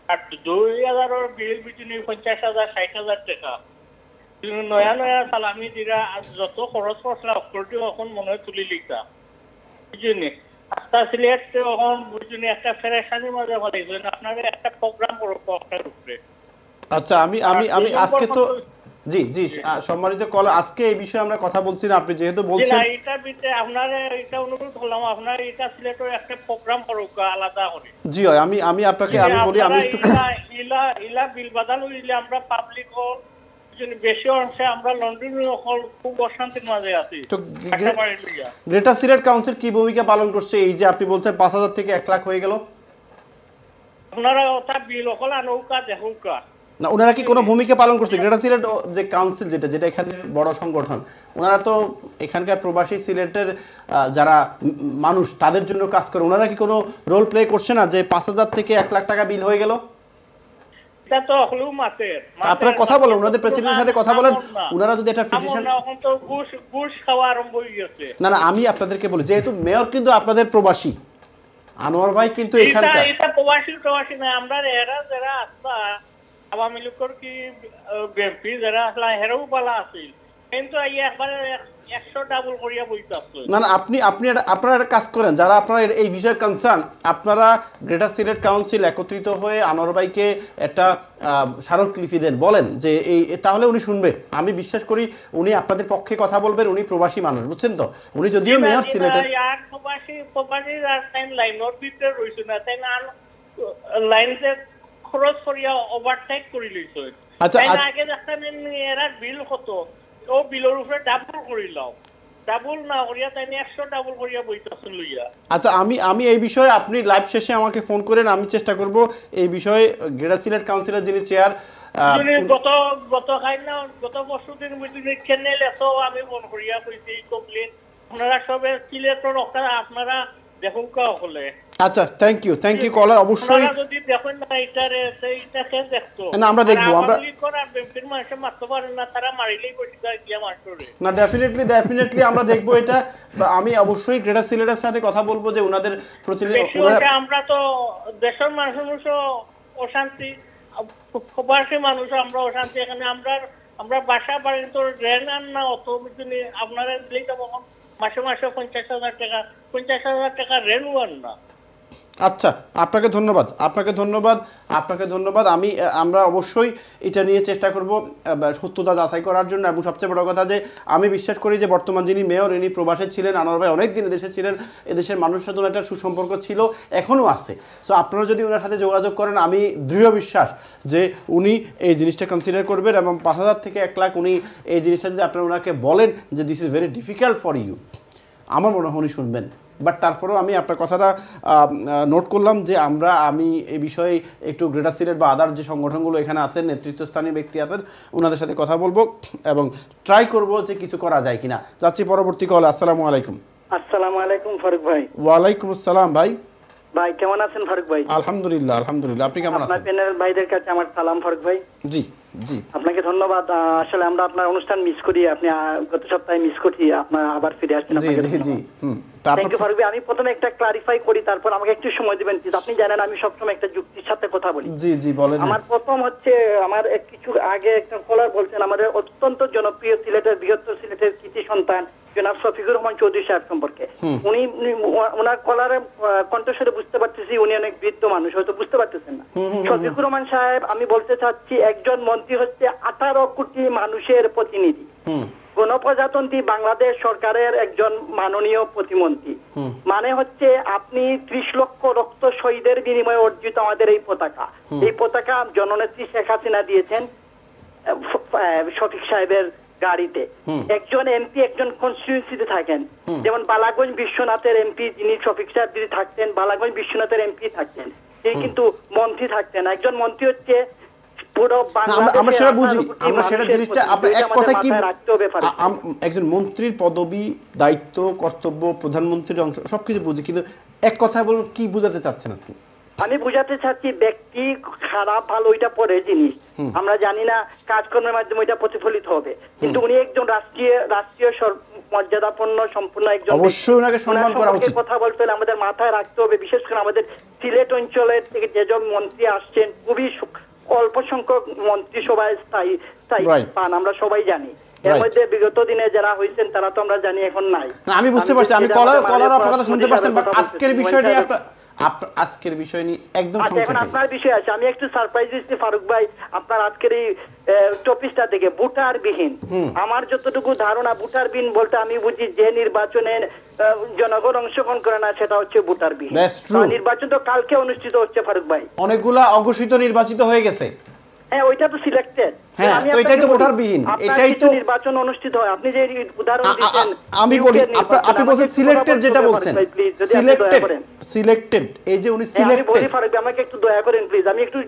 আর 2,000 বিল বিচুনি 50,000 60,000 টাকা। নয়া সালামি দিরা যত খরচ করছিল অক্ষরটি এখন মনে হয় তুলি লিখা বুঝলি। আস্তা সিলেট এখন বুঝলি একটা ফেরেশানির মাঝে ফেলাইছেন। আপনারা একটা প্রোগ্রাম করো আপনার উপরে। আচ্ছা, আমি আজকে তো জি জি সম্মানিত কল, আজকে এই বিষয়ে আমরা কথা বলছি না, আপনি যেহেতু বলছেন এটা বিতে আপনারা এটা অনুরোধ করলাম, আপনারা এটা সিলেটের একটা প্রোগ্রাম করুক আলাদা করে। জি আমি আপনাকে আমি বলি আমি একটু ইলা বিল বাদাল হইলে আমরা পাবলিক বেশি অংশে আমরা লন্ডনে খুব অশান্তির মাঝে আছি। গ্রেটার সিলেট কাউন্সিল কি ভূমিকা পালন করছে এই যে আপনি বলছেন 5,000 থেকে 1 লাখ হয়ে গেল? আপনারা ওটা বিল হল নৌকা দেখুকা না, ওনারা কি কোনো ভূমিকা পালন করছে? গ্রেটার সিলেট যে কাউন্সিল যেটা এখানে বড় সংগঠন, ওনারা তো এখানকার প্রবাসী সিলেটের যারা মানুষ তাদের জন্য কাজ করে, ওনারা কি কোনো রোল প্লে করছে না যে 5,000 থেকে 1 লাখ টাকা বিল হয়ে গেল? এটা তো হলো মাতের আপনারা কথা বলেন, ওনাদের প্রেসিডেন্টের সাথে কথা বলেন, ওনারা যদি একটা পিটিশন এখন তো ঘুষ খাওয়া আরম্ভ হয়ে গেছে। না আমি আপনাদেরকে বলি, যেহেতু মেয়র কিন্তু আপনাদের প্রবাসী, আনোয়ার ভাই কিন্তু এখানকার এটা প্রবাসী না, আমরা এরা যারা আসা আওয়ামী লীগের কি বিএনপি যারা আসলে হেরাও পালা আছিল, কিন্তু একবারে 100 ডাবল করিয়া বইতাছে। না আপনারা একটা কাজ করেন, যারা আপনারা এই বিষয়ে কনসার্ন, আপনারা গ্রেটার সিলেট কাউন্সিল একত্রিত হয়ে আনোয়ার ভাইকে একটা স্মারকলিপি দেন, বলেন যে এই তাহলে উনি শুনবে। আমি বিশ্বাস করি উনি আপনাদের পক্ষে কথা বলবেন, উনি প্রবাসী মানুষ, বুঝছেন তো, উনি যদিও মেয়র সিলেটের। প্রবাসী টাইম লাইনের ভিতরে রইছে না, তাই না লাইনতে খরচ করিয়া ওভারটেক করে লইছে। আচ্ছা আগে দেখতেন এরা বিল কত, ও বিলের উপরে ডাবল করিলাম, ডাবল না করিয়া তাই 100 ডাবল করিয়া বইতাছেন লইয়া। আচ্ছা আমি এই বিষয়ে আপনি লাইভ শেষে আমাকে ফোন করেন, আমি চেষ্টা করব এই বিষয়ে গ্রেটার সিলেট কাউন্সিলের যিনি চেয়ার গত বছরদিন খেলে তো আমি ফোন করিয়া কইছি কমপ্লেন আপনারা সবে সিলেটের আপনারা দেখুন হলে। আচ্ছা থ্যাংক ইউ কলার, অবশ্যই যদি দেখেন না এটারে এইটাকে দেখতো না আমরা দেখবো, আমরা মানুষের মারতে পারেন না, তারা মারিলেই বসে যায় গিয়া মারতে না। ডেফিনেটলি আমরা দেখবো এটা। আমি অবশ্যই গ্রেটার সিলেটের সাথে কথা বলবো যে ওনাদের প্রতিনিধি, আমরা তো দেশের মানুষ অশান্তি, প্রবাসী মানুষ আমরা অশান্তি, এখানে আমরা বাসা বাড়ি তো রেন আন না অত আপনারা দিলেই তো মাসে 50,000 টাকা রেন আন না। আচ্ছা আপনাকে ধন্যবাদ। আমরা অবশ্যই এটা নিয়ে চেষ্টা করব সত্যতা যাচাই করার জন্য, এবং সবচেয়ে বড় কথা যে আমি বিশ্বাস করি যে বর্তমান যিনি মেয়র ইনি প্রবাসে ছিলেন, আনোয়ার ভাই অনেক দিন এদেশে ছিলেন, এদেশের মানুষের সাথে একটা সুসম্পর্ক ছিল, এখনও আছে। সো আপনারা যদি ওনার সাথে যোগাযোগ করেন, আমি দৃঢ় বিশ্বাস যে উনি এই জিনিসটা কনসিডার করবেন, এবং 5,000 থেকে 1 লাখ উনি এই জিনিসটা যদি আপনারা ওনাকে বলেন যে this is very difficult for you, আমার মনে হয় উনি শুনবেন। বাট তারপরেও আমি আপনার কথাটা নোট করলাম যে আমি এই বিষয়ে একটু গ্রেটার সিলেট বা আদার যে সংগঠনগুলো এখানে আছেন, নেতৃত্বস্থানীয় ব্যক্তি আছেন, ওনাদের সাথে কথা বলবো এবং ট্রাই করব যে কিছু করা যায় কিনা। যাচ্ছি পরবর্তী কল। আসসালামু আলাইকুম। আসসালামু আলাইকুম ফারুক ভাই। ওয়ালাইকুম আসসালাম ভাই কেমন আছেন ফারুক ভাই? আলহামদুলিল্লাহ। আপনি কেমন আছেন? আপনার প্যানেল ভাইদের কাছে আমার সালাম ফারুক ভাই। জি জি আপনাকে ধন্যবাদ। আসলে আমরা আপনার অনুষ্ঠান মিস করি, আপনি গত সপ্তাহে মিস করছি, আপনার আবার ফিরে আসছেন। জি জি জি থ্যাংক ইউ ফারুক ভাই। আমি প্রথমে একটা ক্লারিফাই করি, তারপর আমাকে একটু সময় দিবেন প্লিজ। আপনি জানেন আমি সবসময় একটা যুক্তির সাথে কথা বলি। জি জি বলেন। আমার প্রথম হচ্ছে, আমার কিছু আগে একটা কলার বলছেন আমাদের অত্যন্ত জনপ্রিয় সিলেটের, বৃহত্তর সিলেটের কৃতি সন্তান জনাব শফিকুর রহমান চৌধুরী সাহেব সম্পর্কে। উনি ওনার কলারে কণ্ঠস্বরে বুঝতে পারতেছি উনি অনেক বৃদ্ধ মানুষ, হয়তো বুঝতে পারতেছেন না। শফিকুর রহমান সাহেব, আমি বলতে চাচ্ছি একজন মন্ত্রী হচ্ছে 18 কোটি মানুষের প্রতিনিধি, গণপ্রজাতন্ত্রী বাংলাদেশ সরকারের একজন মাননীয় প্রতিমন্ত্রী। মানে হচ্ছে আপনি 30 লক্ষ রক্ত শহীদের বিনিময়ে অর্জিত আমাদের এই পতাকা, এই পতাকা জননেত্রী শেখ হাসিনা দিয়েছেন শফিক সাহেবের গাড়িতে। একজন এমপি একজন কনস্টিটিউয়েন্সিতে থাকেন, যেমন বালাগঞ্জ বিশ্বনাথের এমপি যিনি শফিক সাহেব যদি থাকতেন, বালাগঞ্জ বিশ্বনাথের এমপি থাকতেন, তিনি কিন্তু মন্ত্রী থাকতেন। একজন মন্ত্রী হচ্ছে আমরা সেটা বুঝি, আমরা সেটা জিনিসটা আপনার এক কথায় কি একজন মন্ত্রীর পদবি, দায়িত্ব, কর্তব্য, প্রধানমন্ত্রীর অংশ সবকিছু বুঝি, কিন্তু এক কথায় বলুন কি বুঝাতে চাচ্ছেন আপনি? আমি বুঝাতে চাচ্ছি ব্যক্তি খারাপ ভালো ওইটা পরের জিনিস, আমরা জানি না কাজকর্মের মাধ্যমে ওইটা প্রতিফলিত হবে, কিন্তু উনি একজন রাষ্ট্রীয় মর্যাদাপূর্ণ সম্পূর্ণ একজন, অবশ্যই ওনাকে সম্মান করা উচিত। কথা বলতে হলে আমাদের মাথায় রাখতে হবে, বিশেষ করে আমাদের সিলেট অঞ্চলের থেকে যেসব মন্ত্রী আসছেন খুবই অল্প সংখ্যক মন্ত্রিসভায় স্থায়ী পান, আমরা সবাই জানি। এর মধ্যে বিগত দিনে যারা হয়েছেন তারা তো আমরা জানি এখন নাই। আমি বুঝতে পারছি, আমি কলার আপনার কথা শুনতে পাচ্ছেন, বাট আজকের বিষয়টি আজকের বিষয় নিয়ে একদম এখন আপনার বিষয় আছে। আমি একটু সারপ্রাইজ দিচ্ছি ফারুক ভাই আপনার আজকের এই টপিকটা থেকে, ভোটারবিহীন। আমার যতটুকু ধারণা, ভোটারবিহীন বলতে আমি বুঝি যে নির্বাচনে জনগণ অংশগ্রহণ করে না সেটা হচ্ছে ভোটারবিহীন। নির্বাচন তো কালকে অনুষ্ঠিত হচ্ছে ফারুক ভাই, অনেকগুলা অঘোষিত নির্বাচিত হয়ে গেছে। হ্যাঁ ওইটা তো সিলেক্টেড, তো এটাই তো ভোটারবিহীন, এটাই তো নির্বাচন অনুষ্ঠিত হয়। আপনি যে উদাহরণ দিচ্ছেন, আমি বলি আপনি বলছেন সিলেক্টেড, যেটা বলছেন সিলেক্টেড, এই যে উনি সিলেক্টেড। আমি বলি ফারুক ভাই আমাকে একটু দয়া করেন প্লিজ, আমি একটু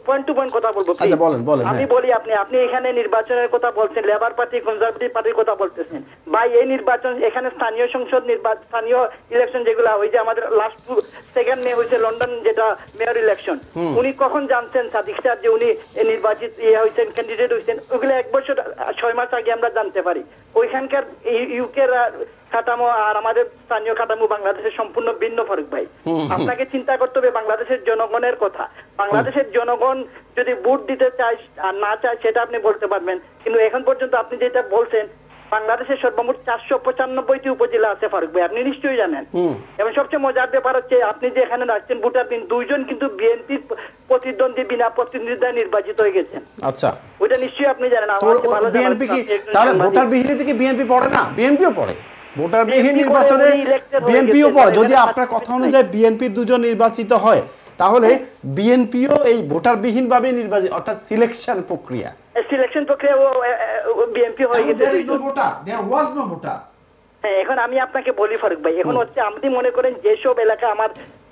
পয়েন্ট টু পয়েন্ট কথা বলবো। আচ্ছা বলেন বলেন। আমি বলি আপনি এখানে নির্বাচনের কথা বলছেন, লেবার পার্টি কনজারভেটিভ পার্টির কথা বলতেছেন ভাই। এই নির্বাচন এখানে স্থানীয় সংসদ নির্বাচন, স্থানীয় ইলেকশন যেগুলো ওই যে আমাদের লাস্ট 2 মে হয়েছে লন্ডন, যেটা মেয়র ইলেকশন, উনি কখন জানতেন সাদিক স্যার যে উনি নির্বাচিত হয়েছেন, ক্যান্ডিডেট হয়েছেন? ওগুলো 1 বছর 6 মাস আগে আমরা জানতে পারি। ওইখানকার ইউকের কাঠামো আর আমাদের স্থানীয় কাঠামো বাংলাদেশের সম্পূর্ণ ভিন্ন ফারুক ভাই। আপনাকে চিন্তা করতে হবে বাংলাদেশের জনগণের কথা। বাংলাদেশের জনগণ যদি ভোট দিতে চায় আর না চায় সেটা আপনি বলতে পারবেন, কিন্তু এখন পর্যন্ত আপনি যেটা বলছেন বাংলাদেশের সর্বমোট 495টি উপজেলা আছে ফারুক ভাই, আপনি নিশ্চয়ই জানেন। এবং সবচেয়ে মজার ব্যাপার হচ্ছে আপনি যে এখানে আসছেন ভোটারবিহীন, 2 জন কিন্তু বিএনপির প্রতিদ্বন্দ্বী বিনা প্রতিদ্বন্দ্বিতায় নির্বাচিত হয়ে গেছেন। আচ্ছা, ওইটা নিশ্চয়ই আপনি জানেন। বিএনপি কি তাহলে ভোটারবিহীন থেকে বিএনপি পড়ে না? বিএনপিও পড়ে ভোটারবিহীন নির্বাচনে, বিএনপিও পড়ে। যদি আপনার কথা অনুযায়ী বিএনপির 2 জন নির্বাচিত হয় তাহলে বিএনপিও এই ভোটারবিহীন ভাবে নির্বাচিত, অর্থাৎ সিলেকশন প্রক্রিয়া বিএনপি হয়ে গেছে। এখন আমি আপনাকে বলি ফারুক ভাই, এখন হচ্ছে আপনি মনে করেন যেসব এলাকা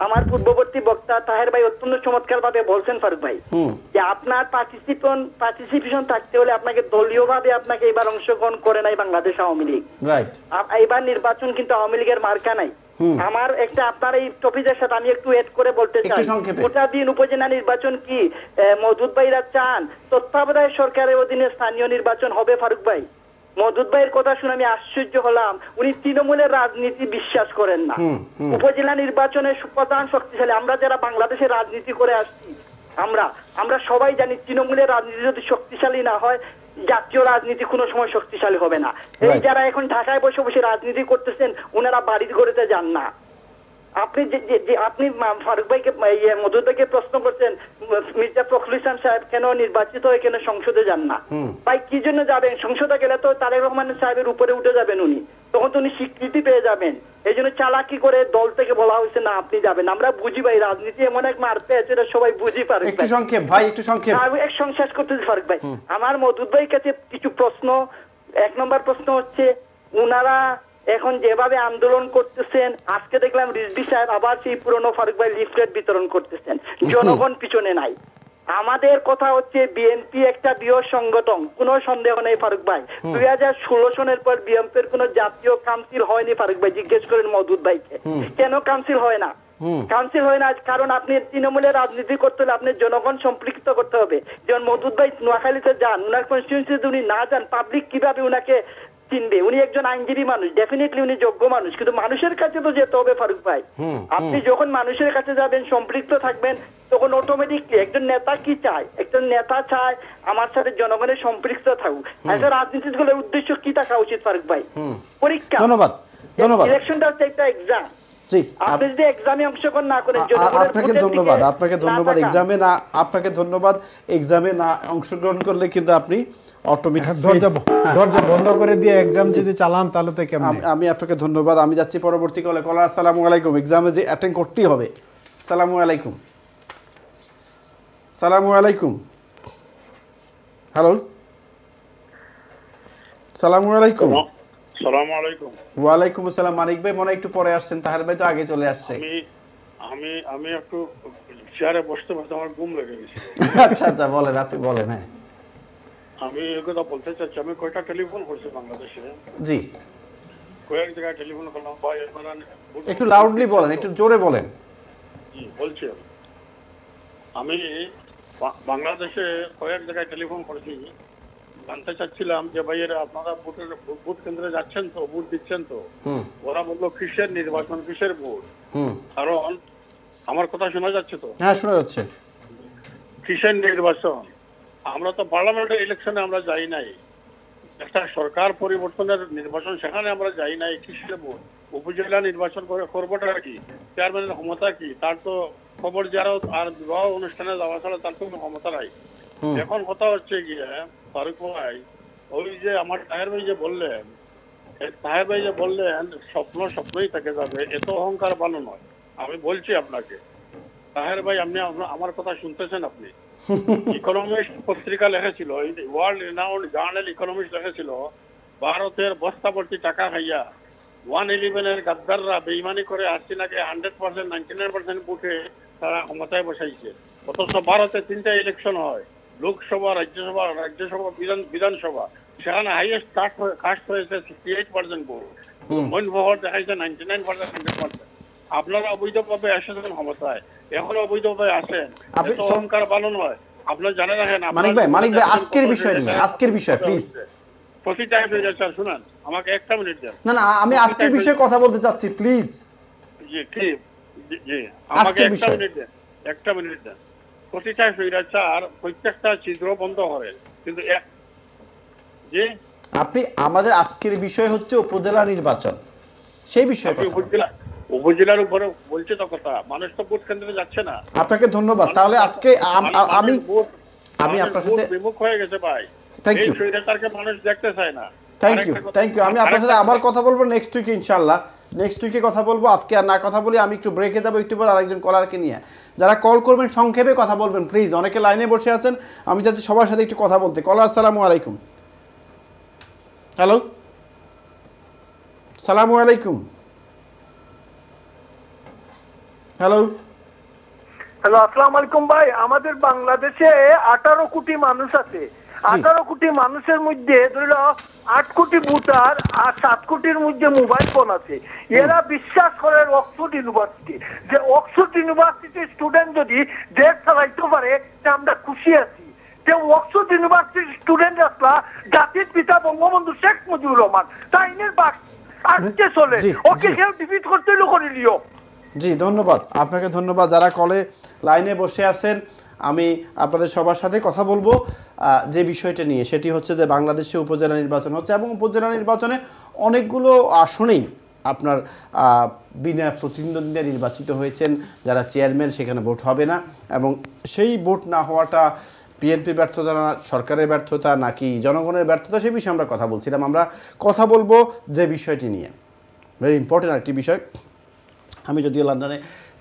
আমার পূর্ববর্তী বক্তা তাহের ভাই অত্যন্ত চমৎকার ভাবে বলছেন ফারুক ভাই, যে আপনার পার্টিসিপেশন থাকতে হলে আপনাকে দলীয় ভাবে আপনাকে এবার অংশগ্রহণ করে নাই বাংলাদেশ আওয়ামী লীগ। এবার নির্বাচন কিন্তু আওয়ামী লীগের মার্কা নাই। আমার একটা আপনার এই টপিকের সাথে আমি একটু এড করে বলতে চাই, ভোটারবিহীন উপজেলা নির্বাচন কি মওদুদ ভাইরা চান? তত্ত্বাবধায়ক সরকারের অধীনে স্থানীয় নির্বাচন হবে ফারুক ভাই। মওদুদ ভাইয়ের কথা শুনে আমি আশ্চর্য হলাম, উনি তৃণমূলের রাজনীতি বিশ্বাস করেন না। উপজেলা নির্বাচনের প্রধান শক্তিশালী, আমরা যারা বাংলাদেশে রাজনীতি করে আসছি আমরা সবাই জানি তৃণমূলের রাজনীতি যদি শক্তিশালী না হয় জাতীয় রাজনীতি কোনো সময় শক্তিশালী হবে না। এই যারা এখন ঢাকায় বসে বসে রাজনীতি করতেছেন ওনারা বাড়ির ঘরেতে যান না। আপনি আপনি ফারুক ভাইকে মওদুদ ভাইকে প্রশ্ন করছেন মির্জা ফখরুল ইসলাম সাহেব কেন নির্বাচিত হয়ে কেন সংসদে যান না? ভাই কি জন্য যাবেন? সংসদে গেলে তো তারেক রহমান সাহেবের উপরে উঠে যাবেন উনি, তখন তো উনি স্বীকৃতি পেয়ে যাবেন। এই জন্য চালাকি করে দল থেকে বলা হয়েছে না আপনি যাবেন। আমরা বুঝি ভাই রাজনীতি এমন এক মারতে আছে, এটা সবাই বুঝি ফারুক ভাই। একটু সংক্ষেপ ভাই, একটু সংক্ষেপ। আমি এক সংশ্বাস করতেছি ফারুক ভাই। আমার মওদুদ ভাইয়ের কাছে কিছু প্রশ্ন। 1 নম্বর প্রশ্ন হচ্ছে, উনারা এখন যেভাবে আন্দোলন করতেছেন, আজকে দেখলাম রিজভী সাহেব আবার সেই পুরনো ফারুক ভাই লিফলেট বিতরণ করতেছেন, জনগণ পিছনে নাই। আমাদের কথা হচ্ছে বিএনপি একটা বৃহৎ সংগঠন, কোনো সন্দেহ নেই ফারুক ভাই। 2016 সনের পর বিএনপির কোনো জাতীয় কাউন্সিল হয়নি ফারুক ভাই, জিজ্ঞেস করেন মওদুদ ভাইকে কেন কাউন্সিল হয় না। কাউন্সিল হয় না, কারণ আপনি তৃণমূলের রাজনীতি করতে হলে আপনি জনগণ সম্পৃক্ত করতে হবে। যেমন মওদুদ ভাই নোয়াখালীতে যান, উনার কনস্টিটিউয়েন্সিতে উনি না যান, পাবলিক কিভাবে উনাকে চিনবে? উনি একজন আইনজীবী মানুষ, ডেফিনেটলি উনি যোগ্য মানুষ, কিন্তু মানুষের কাছে তো যেতে হবে ফারুক ভাই। আপনি যখন মানুষের কাছে যাবেন, সম্পৃক্ত থাকবেন, তখন অটোমেটিকলি একজন নেতা কি চায়? একজন নেতা চায় আমার সাথে জনগণের সম্পৃক্ত থাকুক। আসলে রাজনীতিগুলোর উদ্দেশ্য কি থাকা উচিত ফারুক ভাই? পরীক্ষা। ধন্যবাদ। ইলেকশনটা হচ্ছে একটা এক্সাম। জি, আপনি যদি এক্সামে অংশগ্রহণ না করেন, আপনাকে ধন্যবাদ, আপনাকে ধন্যবাদ। আপনাকে ধন্যবাদ। এক্সামে না অংশগ্রহণ করলে কিন্তু আপনি অটোমেটিক দরজা বন্ধ করে দিয়ে এক্সাম যদি চালান তাহলে তো কেমন? আমি আপনাকে ধন্যবাদ। আমি যাচ্ছি পরবর্তী কলে। কলার আসসালামু আলাইকুম। এক্সামে যে অ্যাটেন্ড করতেই হবে। আসসালামু আলাইকুম। সালামু আলাইকুম। হ্যালো, সালামু আলাইকুম। সালামু আলাইকুম। ওয়ালাইকুম আসসালাম। মানিক ভাই মনে একটু পরে আসছেন, তাহের ভাই তো আগে চলে আসছে। আমি একটু চেয়ারে বসতে বসতে আমার ঘুম লেগে গেছে। আচ্ছা বলেন, আপনি বলেন। হ্যাঁ, আমি এই কথা বলতে চাচ্ছি, আমি কয়টা টেলিফোন করছি বাংলাদেশে। জি, কয়েক জায়গায় টেলিফোন করলাম। একটু লাউডলি বলেন, একটু জোরে বলেন। জি বলছি, আমি বাংলাদেশে কয়েক জায়গায় টেলিফোন করছি, জানতে চাচ্ছিলাম যে ভাইয়েরা আপনারা ভোট কেন্দ্রে যাচ্ছেন তো, ভোট দিচ্ছেন তো? ওরা বললো কিসের নির্বাচন, কিসের ভোট? কারণ আমার কথা শোনা যাচ্ছে তো? হ্যাঁ, শোনা যাচ্ছে। কিসের নির্বাচন? আমরা তো পার্লামেন্টের ইলেকশনে আমরা যাই নাই, একটা সরকার পরিবর্তনের নির্বাচন, সেখানে আমরা যাই নাই। কিসের ভোট? উপজেলা নির্বাচন করে করবোটা কি? চেয়ারম্যানের ক্ষমতা কি? তার তো খবর যারা আর বিবাহ অনুষ্ঠানে যাওয়া ছাড়া তার কোনো ক্ষমতা নাই। এখন কথা হচ্ছে গিয়ে ফারুক ভাই, ওই যে আমার তাহের ভাই যে বললেন, স্বপ্নই থেকে যাবে, এত অহংকার ভালো নয়। আমি বলছি আপনাকে তাহের ভাই, আপনি আমার কথা শুনতেছেন? আপনি ইকোনমিস্ট পত্রিকা লিখেছিল, ওয়ার্ল্ড রিনাউন্ড জার্নাল ইকোনমিস্ট লিখেছিল, ভারতের বস্তাভর্তি টাকা খাইয়া 111 গাদ্দাররা বেইমানি করে হাসিনাকে 100%, 99% ভোটে তারা ক্ষমতায় বসাইছে। অথচ ভারতে 3টা ইলেকশন হয়, লোকসভা, রাজ্যসভা, বিধানসভা, সেখানে হাইয়েস্ট কাস্ট হয়েছে 68% ভোট, মনমোহন দেখাইছে 99%, 100%। আপনারা অবৈধভাবে এসেছেন ক্ষমতায়, এখন অবৈধভাবে আসেন, অহংকার ভালো নয়। আপনারা জানে রাখেন। মানিক ভাই আজকের বিষয় প্লিজ। প্রতিটা শুনান, আমাকে একটা মিনিট দেন। না, আমি আজকের বিষয়ে কথা বলতে চাচ্ছি, প্লিজ। জি ঠিক, জি আমাকে একটা মিনিট দেন। প্রতিটা স্বৈরাচার প্রত্যেকটা ছিদ্র বন্ধ করে, কিন্তু আপনি আমাদের আজকের বিষয় হচ্ছে উপজেলা নির্বাচন, সেই বিষয়ে উপজেলার উপরে বলছে তো কথা, মানুষ তো ভোট কেন্দ্রে যাচ্ছে না। আপনাকে ধন্যবাদ। তাহলে আজকে আমি আপনার সাথে বিমুখ হয়ে গেছে ভাই। Thank you. স্বৈরাচারকে মানুষ দেখতে চায় না। Thank you. আমি আপনার সাথে আবার কথা বলবো নেক্সট উইকে, ইনশাআল্লাহ নেক্সট উইকে কথা বলবো। আজকে আর না কথা বলি, আমি একটু ব্রেকে যাবো, একটু পর আরেকজন কলারকে নিয়ে। যারা কল করবেন সংক্ষেপে কথা বলবেন প্লিজ, অনেকে লাইনে বসে আছেন, আমি চাচ্ছি সবার সাথে একটু কথা বলতে। কলার আসসালামু আলাইকুম। হ্যালো, সালামু আলাইকুম। হ্যালো, আসসালামু আলাইকুম ভাই। আমাদের বাংলাদেশে 18 কোটি মানুষ আছে। 18 কোটি মানুষের মধ্যে ধরল 8 কোটি ভোটার আর 7 কোটির মধ্যে মোবাইল ফোন আছে। এরা বিশ্বাস করে অক্সফোর্ড ইউনিভার্সিটি, যে অক্সফোর্ড ইউনিভার্সিটির স্টুডেন্ট যদি দেশ চালাইতে পারে আমরা খুশি আছি। যে অক্সফোর্ড ইউনিভার্সিটির স্টুডেন্ট আসলা জাতির পিতা বঙ্গবন্ধু শেখ মুজিবুর রহমান, তাইনের বাক আজকে চলে, ওকে কেউ ডিফিট করতে হইলো করে নিও। জি ধন্যবাদ, আপনাকে ধন্যবাদ। যারা কলে লাইনে বসে আছেন, আমি আপনাদের সবার সাথে কথা বলবো যে বিষয়টা নিয়ে, সেটি হচ্ছে যে বাংলাদেশে উপজেলা নির্বাচন হচ্ছে এবং উপজেলা নির্বাচনে অনেকগুলো আসনেই আপনার বিনা প্রতিদ্বন্দ্বিতা নির্বাচিত হয়েছেন যারা চেয়ারম্যান, সেখানে ভোট হবে না এবং সেই ভোট না হওয়াটা বিএনপির ব্যর্থতা না, সরকারের ব্যর্থতা নাকি জনগণের ব্যর্থতা, সেই বিষয়ে আমরা কথা বলছিলাম। আমরা কথা বলবো যে বিষয়টি নিয়ে, ভেরি ইম্পর্টেন্ট একটি বিষয়। আমি যদিও লন্ডনে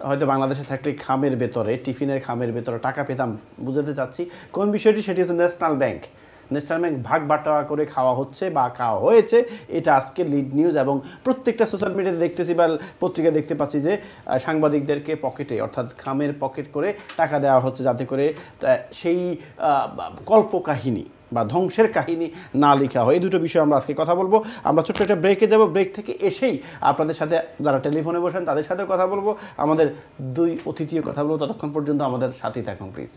হয়তো বাংলাদেশে থাকলে খামের ভেতরে, টিফিনের খামের ভেতরে টাকা পেতাম, বুঝাতে চাচ্ছি কোন বিষয়টি, সেটি হচ্ছে ন্যাশনাল ব্যাংক ভাগ বাটোয়া করে খাওয়া হচ্ছে বা খাওয়া হয়েছে, এটা আজকে লিড নিউজ এবং প্রত্যেকটা সোশ্যাল মিডিয়াতে দেখতেছি বা পত্রিকায় দেখতে পাচ্ছি যে সাংবাদিকদেরকে পকেটে, অর্থাৎ খামের পকেট করে টাকা দেওয়া হচ্ছে, যাতে করে সেই কল্পকাহিনী বা ধ্বংসের কাহিনী না লেখা হয়। এই দুটো বিষয়ে আমরা আজকে কথা বলবো। আমরা ছোট্ট একটা ব্রেকে যাব, ব্রেক থেকে এসেই আপনাদের সাথে যারা টেলিফোনে বসেন তাদের সাথেও কথা বলবো, আমাদের দুই অতিথিও কথা বলবো। ততক্ষণ পর্যন্ত আমাদের সাথেই থাকুন প্লিজ।